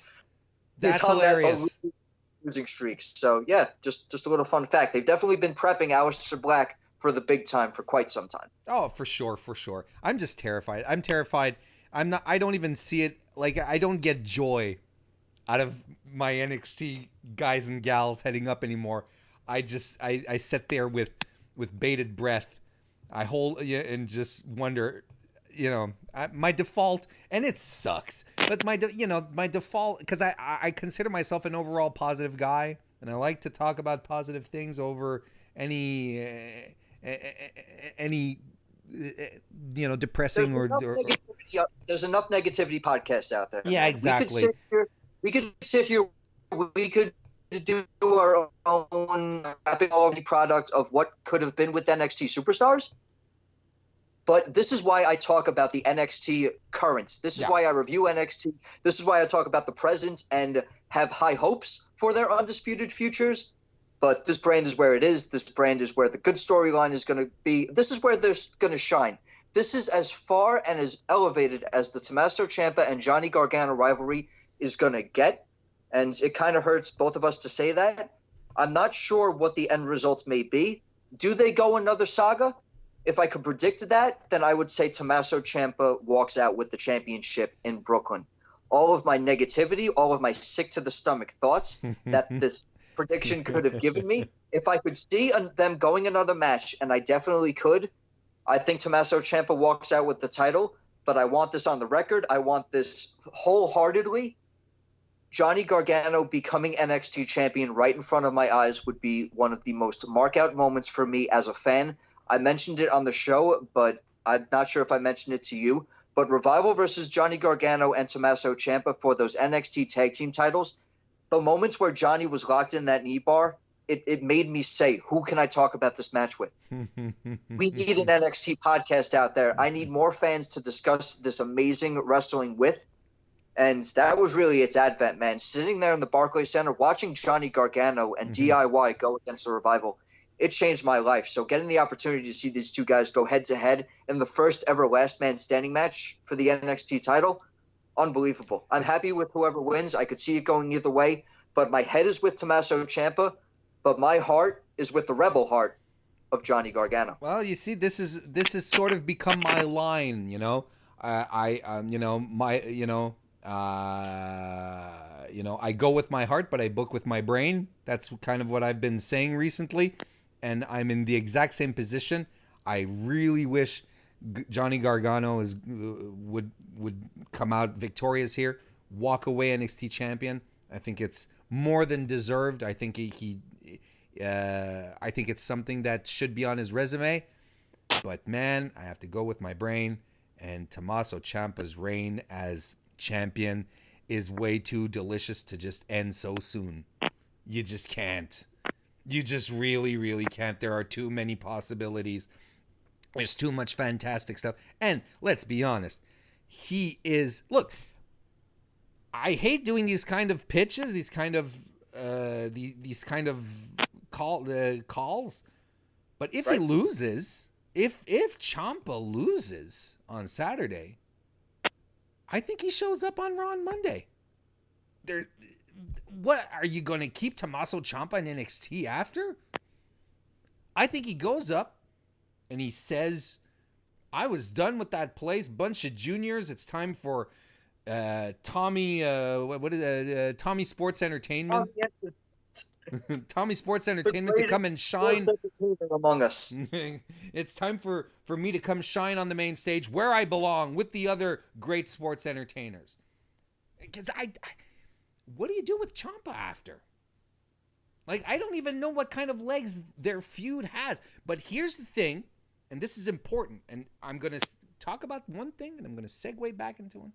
That's hilarious. That losing streaks. So yeah, just a little fun fact. They've definitely been prepping Aleister Black for the big time for quite some time. Oh, for sure. I'm just terrified. I'm terrified. I don't even see it. Like, I don't get joy out of my NXT guys and gals heading up anymore. I sit there with bated breath. I hold and just wonder, my default, and it sucks, but my default, because I consider myself an overall positive guy, and I like to talk about positive things over any depressing there's enough negativity podcasts out there. Yeah, exactly. We could sit here. We could do our own wrapping all the products of what could have been with NXT superstars. But this is why I talk about the NXT currents. This is why I review NXT. This is why I talk about the present and have high hopes for their Undisputed Futures. But this brand is where it is. This brand is where the good storyline is going to be. This is where they're going to shine. This is as far and as elevated as the Tommaso Ciampa and Johnny Gargano rivalry is going to get. And it kind of hurts both of us to say that. I'm not sure what the end results may be. Do they go another saga? If I could predict that, then I would say Tommaso Ciampa walks out with the championship in Brooklyn. All of my negativity, all of my sick-to-the-stomach thoughts that this prediction could have given me, if I could see them going another match, and I definitely could, I think Tommaso Ciampa walks out with the title, but I want this on the record. I want this wholeheartedly. Johnny Gargano becoming NXT champion right in front of my eyes would be one of the most mark-out moments for me as a fan. I mentioned it on the show, but I'm not sure if I mentioned it to you. But Revival versus Johnny Gargano and Tommaso Ciampa for those NXT tag team titles, the moments where Johnny was locked in that knee bar, it made me say, who can I talk about this match with? We need an NXT podcast out there. I need more fans to discuss this amazing wrestling with. And that was really its advent, man. Sitting there in the Barclays Center, watching Johnny Gargano and DIY go against the Revival, it changed my life. So getting the opportunity to see these two guys go head-to-head in the first ever last man standing match for the NXT title, unbelievable. I'm happy with whoever wins. I could see it going either way. But my head is with Tommaso Ciampa, but my heart is with the rebel heart of Johnny Gargano. Well, you see, this is sort of become my line, you know. I go with my heart, but I book with my brain. That's kind of what I've been saying recently, and I'm in the exact same position. I really wish Johnny Gargano would come out victorious here, walk away NXT champion. I think it's more than deserved. I think I think it's something that should be on his resume. But man, I have to go with my brain, and Tommaso Ciampa's reign as champion is way too delicious to just end so soon. You just can't. You just really, really can't. There are too many possibilities. There's too much fantastic stuff. And let's be honest, he is... Look, I hate doing these kind of pitches, these kind of calls. But if he loses, if Ciampa loses on Saturday, I think he shows up on Raw on Monday. What are you going to keep Tommaso Ciampa in NXT after? I think he goes up and he says, "I was done with that place, bunch of juniors. It's time for Tommy. Tommy Sports Entertainment." Tommy Sports Entertainment to come and shine among us. It's time for me to come shine on the main stage where I belong with the other great sports entertainers. Because what do you do with Ciampa after? Like, I don't even know what kind of legs their feud has. But here's the thing, and this is important, and I'm going to talk about one thing, and I'm going to segue back into one.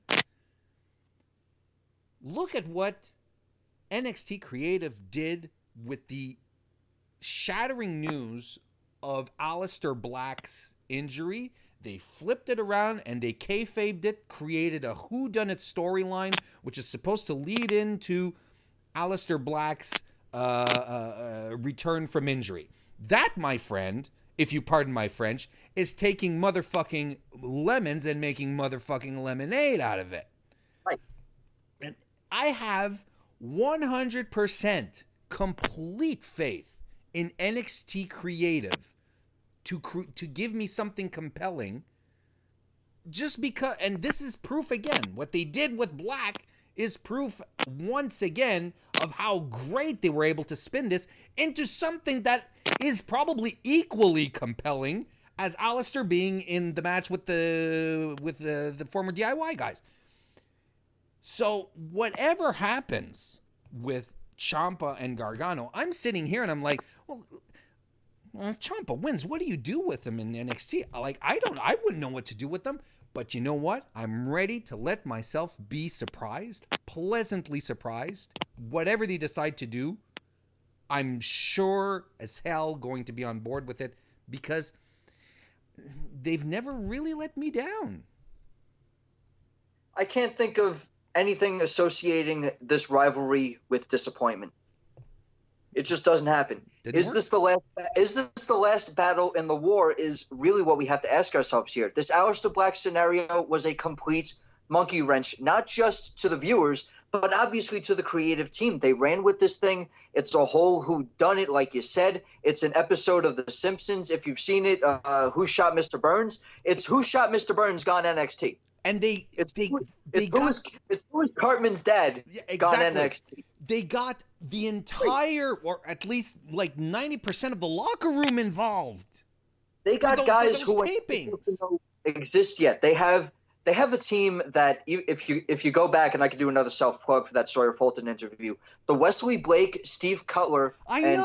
Look at what NXT Creative did with the shattering news of Aleister Black's injury. They flipped it around and they kayfabed it, created a whodunit storyline, which is supposed to lead into Aleister Black's return from injury. That, my friend, if you pardon my French, is taking motherfucking lemons and making motherfucking lemonade out of it. Right. And I have 100% complete faith in NXT Creative to give me something compelling, just because, and this is proof again, what they did with Black is proof once again of how great they were able to spin this into something that is probably equally compelling as Aleister being in the match with the former DIY guys. So whatever happens with Ciampa and Gargano, I'm sitting here and I'm like, well, Ciampa wins. What do you do with him in NXT? Like, I wouldn't know what to do with them. But you know what? I'm ready to let myself be surprised, pleasantly surprised. Whatever they decide to do, I'm sure as hell going to be on board with it, because they've never really let me down. I can't think of anything associating this rivalry with disappointment. It just doesn't happen. Is this the last battle in the war is really what we have to ask ourselves here. This Aleister Black scenario was a complete monkey wrench, not just to the viewers, but obviously to the creative team. They ran with this thing. It's a whole whodunit, like you said. It's an episode of The Simpsons. If you've seen it, Who Shot Mr. Burns? It's Who Shot Mr. Burns gone NXT. And it's Louis Cartman's dad gone NXT. They got the entire, or at least like 90% of the locker room involved. They got guys who don't exist yet. They have a team that if you go back, and I could do another self plug for that Sawyer Fulton interview, the Wesley Blake, Steve Cutler, and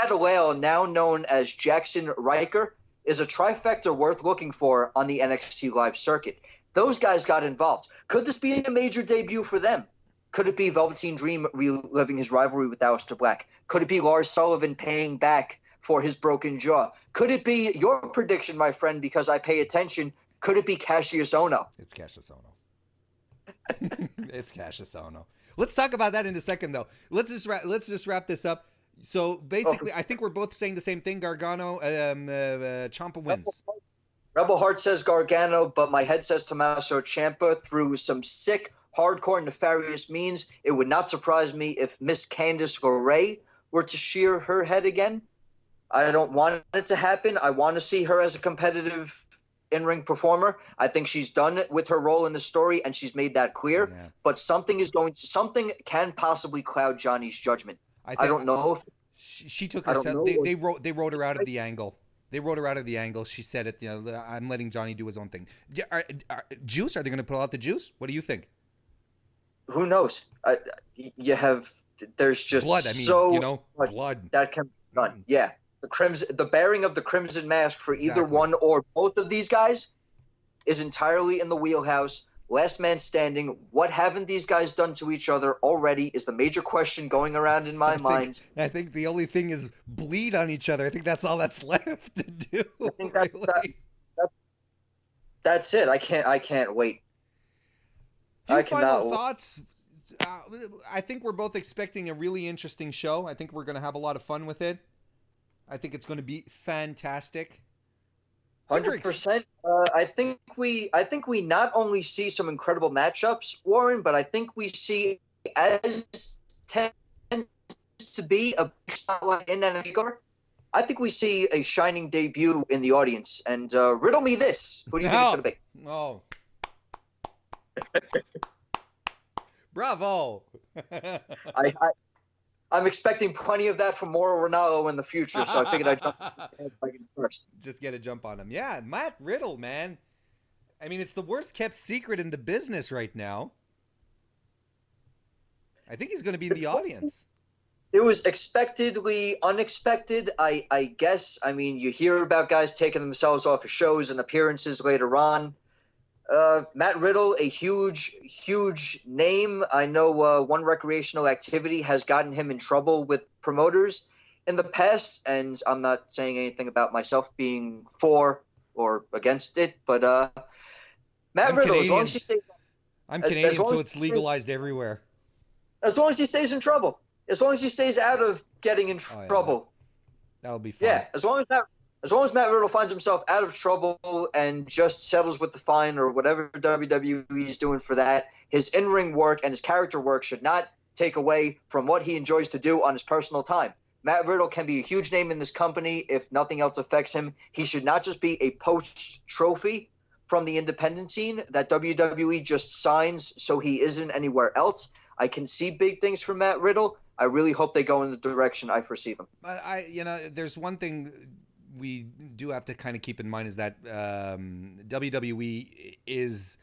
Adelaide, now known as Jackson Riker, is a trifecta worth looking for on the NXT live circuit. Those guys got involved. Could this be a major debut for them? Could it be Velveteen Dream reliving his rivalry with Aleister Black? Could it be Lars Sullivan paying back for his broken jaw? Could it be your prediction, my friend, because I pay attention? Could it be Cassius Ohno? It's Cassius Ohno. It's Cassius Ohno. Let's talk about that in a second, though. Let's just wrap this up. So basically, I think we're both saying the same thing. Gargano, Ciampa wins. Rebel Heart says Gargano, but my head says Tommaso Ciampa through some sick, hardcore, nefarious means. It would not surprise me if Miss Candice LeRae were to shear her head again. I don't want it to happen. I want to see her as a competitive in-ring performer. I think she's done it with her role in the story, and she's made that clear. Yeah. But something can possibly cloud Johnny's judgment. I don't know. She took herself. They wrote her out of the angle. They wrote her out of the angle. She said it. I'm letting Johnny do his own thing. Juice? Are they going to pull out the juice? What do you think? Who knows? There's just blood. Much blood that can be done. Yeah, the bearing of the Crimson Mask for either one or both of these guys is entirely in the wheelhouse. Last man standing. What haven't these guys done to each other already is the major question going around in my mind. I think the only thing is bleed on each other. I think that's all that's left to do. I think that's it. I can't wait. I cannot. Final thoughts? I think we're both expecting a really interesting show. I think we're going to have a lot of fun with it. I think it's going to be fantastic. 100%. I think we not only see some incredible matchups, Warren, but I think we see, as tends to be a big spotlight in NXT, I think we see a shining debut in the audience. And riddle me this: who do you think it's going to be? Oh, bravo! I'm expecting plenty of that from Mauro Ranallo in the future, so I figured I'd jump first. Just get a jump on him. Yeah, Matt Riddle, man. I mean, it's the worst kept secret in the business right now. I think he's going to be in the audience. It was expectedly unexpected, I guess. I mean, you hear about guys taking themselves off of shows and appearances later on. Matt Riddle, a huge name. I know one recreational activity has gotten him in trouble with promoters in the past, and I'm not saying anything about myself being for or against it, but Matt Riddle, Canadian. As long as he stays, I'm Canadian, so it's legalized everywhere. As long as he stays in trouble, as long as he stays out of getting in trouble, that'll be fine. Yeah, as long as Matt Riddle finds himself out of trouble and just settles with the fine or whatever WWE is doing for that, his in-ring work and his character work should not take away from what he enjoys to do on his personal time. Matt Riddle can be a huge name in this company if nothing else affects him. He should not just be a poached trophy from the independent scene that WWE just signs so he isn't anywhere else. I can see big things from Matt Riddle. I really hope they go in the direction I foresee them. But there's one thing we do have to kind of keep in mind is that WWE is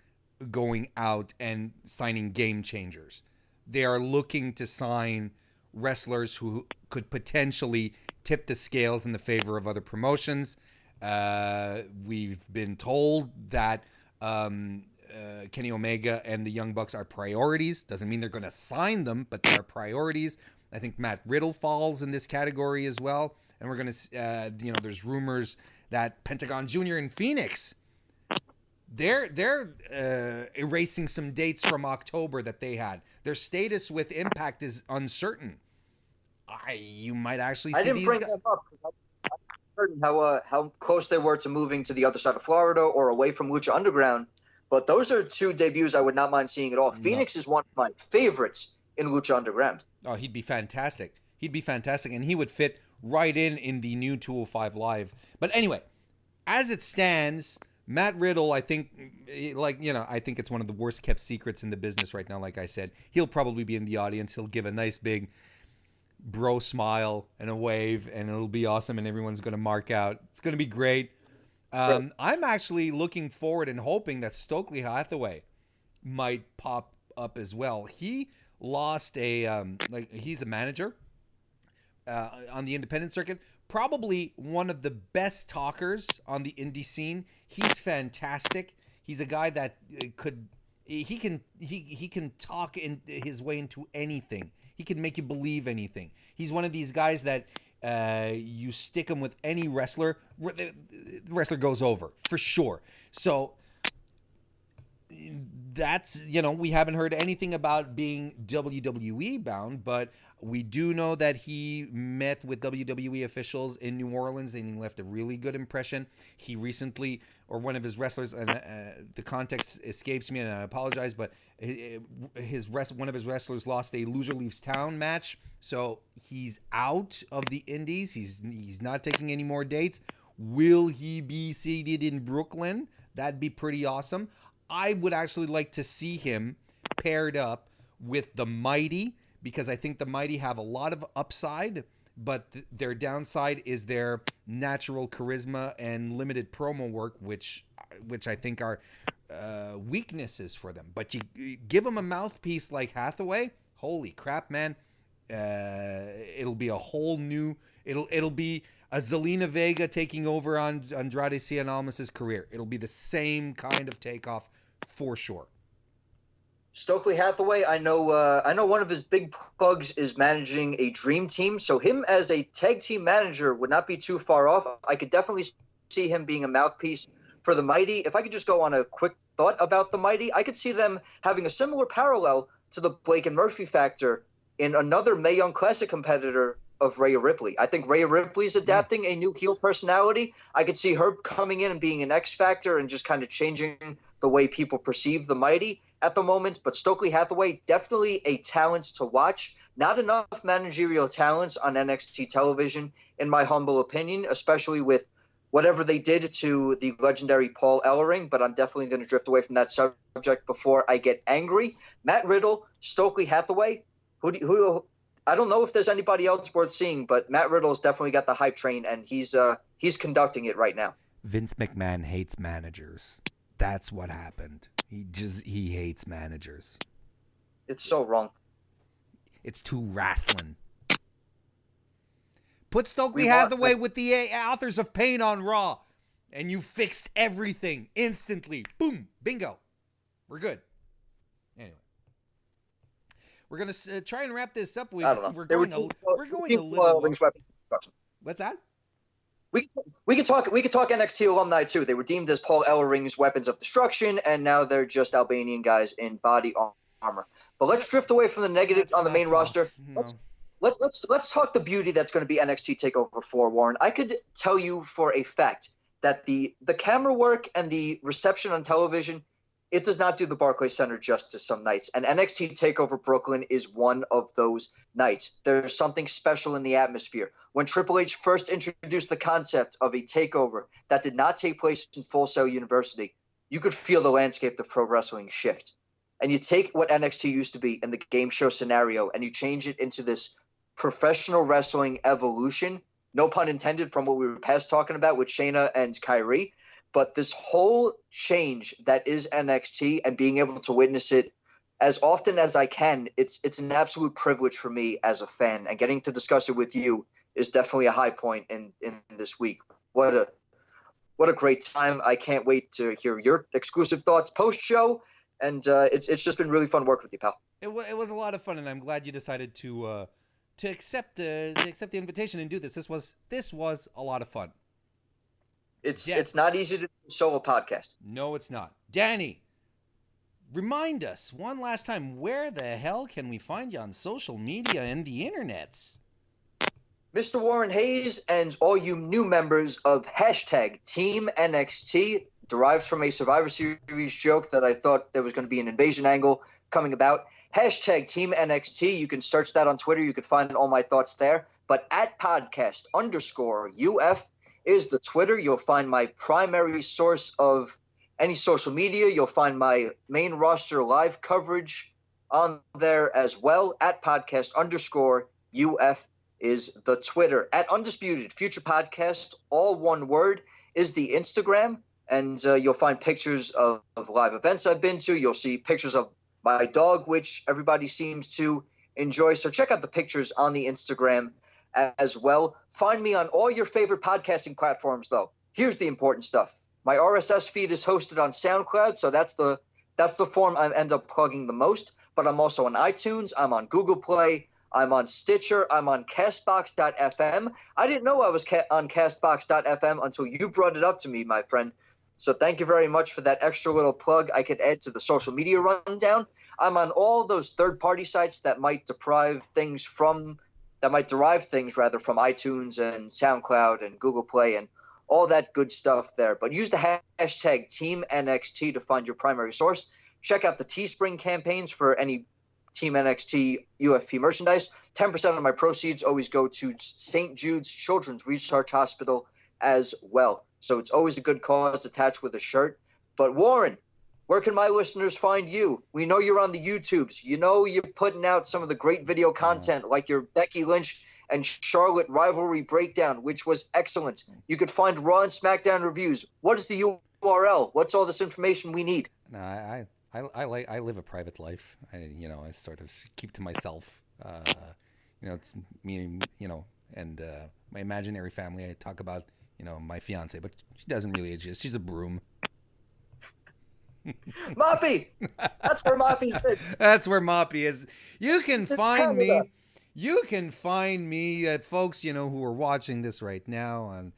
going out and signing game changers. They are looking to sign wrestlers who could potentially tip the scales in the favor of other promotions. We've been told that Kenny Omega and the Young Bucks are priorities. Doesn't mean they're going to sign them, but they're priorities. I think Matt Riddle falls in this category as well. And we're going to, there's rumors that Pentagon Jr. in Phoenix, they're erasing some dates from October that they had. Their status with Impact is uncertain. You might actually see I didn't bring them up. I'm certain how close they were to moving to the other side of Florida or away from Lucha Underground. But those are two debuts I would not mind seeing at all. Phoenix is one of my favorites in Lucha Underground. Oh, he'd be fantastic. He'd be fantastic, and he would fit right in the new 205 Live. But anyway, as it stands, Matt Riddle, I think, I think it's one of the worst kept secrets in the business right now. Like I said, he'll probably be in the audience. He'll give a nice big bro smile and a wave, and it'll be awesome, and everyone's going to mark out. It's going to be great. I'm actually looking forward and hoping that Stokely Hathaway might pop up as well. He lost he's a manager on the independent circuit, probably one of the best talkers on the indie scene. He's fantastic. He's a guy that he can talk in his way into anything. He can make you believe anything. He's one of these guys that you stick him with any wrestler, the wrestler goes over for sure. So that's, we haven't heard anything about being WWE bound, but we do know that he met with WWE officials in New Orleans and he left a really good impression. He recently, or one of his wrestlers, and the context escapes me and I apologize, but one of his wrestlers lost a loser leaves town match. So he's out of the indies. He's not taking any more dates. Will he be seated in Brooklyn? That'd be pretty awesome. I would actually like to see him paired up with the Mighty, because I think the Mighty have a lot of upside, but their downside is their natural charisma and limited promo work, which I think are weaknesses for them. But you give them a mouthpiece like Hathaway, holy crap, man! It'll be a whole new. It'll be a Zelina Vega taking over on Andrade Cien Almas's career. It'll be the same kind of takeoff for sure. Stokely Hathaway, I know one of his big plugs is managing a dream team, so him as a tag team manager would not be too far off. I could definitely see him being a mouthpiece for the Mighty. If I could just go on a quick thought about the Mighty, I could see them having a similar parallel to the Blake and Murphy factor in another Mae Young Classic competitor of Rhea Ripley. I think Rhea Ripley's adapting a new heel personality. I could see her coming in and being an X factor and just kind of changing the way people perceive the Mighty at the moment. But Stokely Hathaway, definitely a talent to watch. Not enough managerial talents on NXT television, in my humble opinion, especially with whatever they did to the legendary Paul Ellering, but I'm definitely going to drift away from that subject before I get angry. Matt Riddle, Stokely Hathaway, who I don't know if there's anybody else worth seeing, but Matt Riddle has definitely got the hype train, and he's conducting it right now. Vince McMahon hates managers. That's what happened. He hates managers. It's so wrong. It's too wrestling. Put Stokely Hathaway with the authors of Pain on Raw, and you fixed everything instantly. Boom, bingo. We're good. Anyway, we're gonna try and wrap this up. I don't know. We're going a little. What's that? We could talk NXT alumni too. They were deemed as Paul Ellering's weapons of destruction, and now they're just Albanian guys in body armor. But let's drift away from the negative on the main roster. No. Let's talk the beauty that's going to be NXT TakeOver 4, Warren. I could tell you for a fact that the camera work and the reception on television, it does not do the Barclays Center justice some nights. And NXT TakeOver Brooklyn is one of those nights. There's something special in the atmosphere. When Triple H first introduced the concept of a takeover that did not take place in Full Sail University, you could feel the landscape of pro wrestling shift. And you take what NXT used to be in the game show scenario and you change it into this professional wrestling evolution, no pun intended, from what we were past talking about with Shayna and Kyrie. But this whole change that is NXT and being able to witness it as often as I can, it's an absolute privilege for me as a fan. And getting to discuss it with you is definitely a high point in this week. What a great time. I can't wait to hear your exclusive thoughts post-show. And it's just been really fun work with you, pal. It was a lot of fun, and I'm glad you decided to accept the invitation and do this. This was a lot of fun. It's not easy to do a solo podcast. No, it's not. Danny, remind us one last time, where the hell can we find you on social media and the internets? Mr. Warren Hayes and all you new members of hashtag Team NXT derives from a Survivor Series joke that I thought there was going to be an invasion angle coming about. Hashtag Team NXT. You can search that on Twitter. You can find all my thoughts there. But at podcast_UF is the Twitter. You'll find my primary source of any social media. You'll find my main roster live coverage on there as well. At podcast_UF is the Twitter. At Undisputed Future Podcast, all one word, is the Instagram. And you'll find pictures of live events I've been to. You'll see pictures of my dog, which everybody seems to enjoy. So check out the pictures on the Instagram as well. Find me on all your favorite podcasting platforms, though. Here's the important stuff. My RSS feed is hosted on SoundCloud, so that's the form I end up plugging the most. But I'm also on iTunes. I'm on Google Play. I'm on Stitcher. I'm on Castbox.fm. I didn't know I was on Castbox.fm until you brought it up to me, my friend. So thank you very much for that extra little plug I could add to the social media rundown. I'm on all those third-party sites that might derive things from iTunes and SoundCloud and Google Play and all that good stuff there. But use the hashtag Team NXT to find your primary source. Check out the Teespring campaigns for any Team NXT UFP merchandise. 10% of my proceeds always go to St. Jude's Children's Research Hospital as well. So it's always a good cause attached with a shirt. But Warren, where can my listeners find you? We know you're on the YouTubes. You know you're putting out some of the great video content like your Becky Lynch and Charlotte rivalry breakdown, which was excellent. You could find Raw and SmackDown reviews. What is the URL? What's all this information we need? No, I live a private life. I sort of keep to myself. It's me, and my imaginary family. I talk about, my fiance, but she doesn't really exist. She's a broom. Moppy! That's where Moppy's been. That's where Moppy is. You can find me. You can find me, folks, who are watching this right now on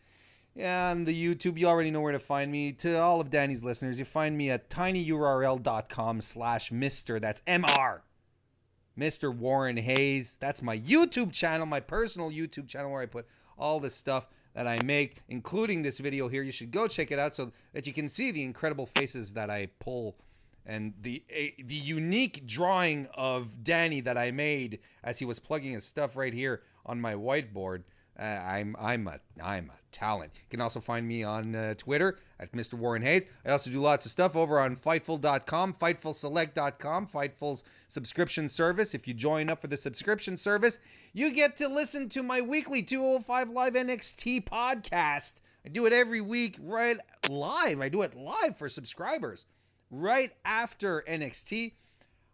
the YouTube. You already know where to find me. To all of Danny's listeners, you find me at tinyurl.com/Mr. That's MR. Mr. Warren Hayes. That's my YouTube channel, my personal YouTube channel where I put all the stuff that I make, including this video here. You should go check it out so that you can see the incredible faces that I pull and the unique drawing of Danny that I made as he was plugging his stuff right here on my whiteboard. I'm a talent. You can also find me on Twitter at Mr. Warren Hayes. I also do lots of stuff over on Fightful.com, FightfulSelect.com, Fightful's subscription service. If you join up for the subscription service, you get to listen to my weekly 205 Live NXT podcast. I do it every week right live. I do it live for subscribers right after NXT.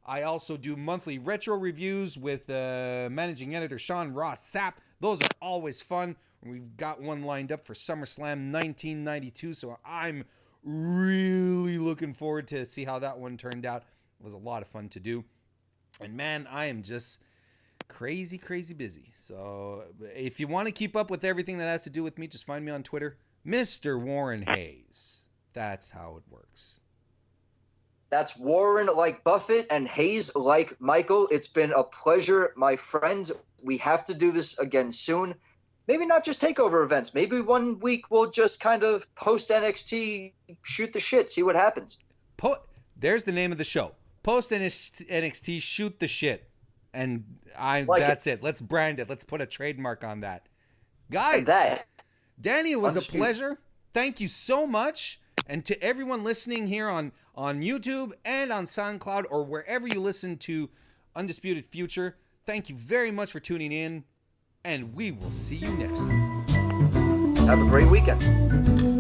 I also do monthly retro reviews with managing editor Sean Ross Sapp. Those are always fun. We've got one lined up for SummerSlam 1992, so I'm really looking forward to see how that one turned out. It was a lot of fun to do. And man, I am just crazy busy. So if you want to keep up with everything that has to do with me, just find me on Twitter, Mr. Warren Hayes. That's how it works. That's Warren like Buffett and Hayes like Michael. It's been a pleasure, my friend. We have to do this again soon. Maybe not just takeover events. Maybe one week we'll just kind of post NXT, shoot the shit, see what happens. There's the name of the show. Post NXT, shoot the shit. And that's it. Let's brand it. Let's put a trademark on that. Guys, Danny, it was a pleasure. Thank you so much. And to everyone listening here on YouTube and on SoundCloud or wherever you listen to Undisputed Future, thank you very much for tuning in, and we will see you next time. Have a great weekend.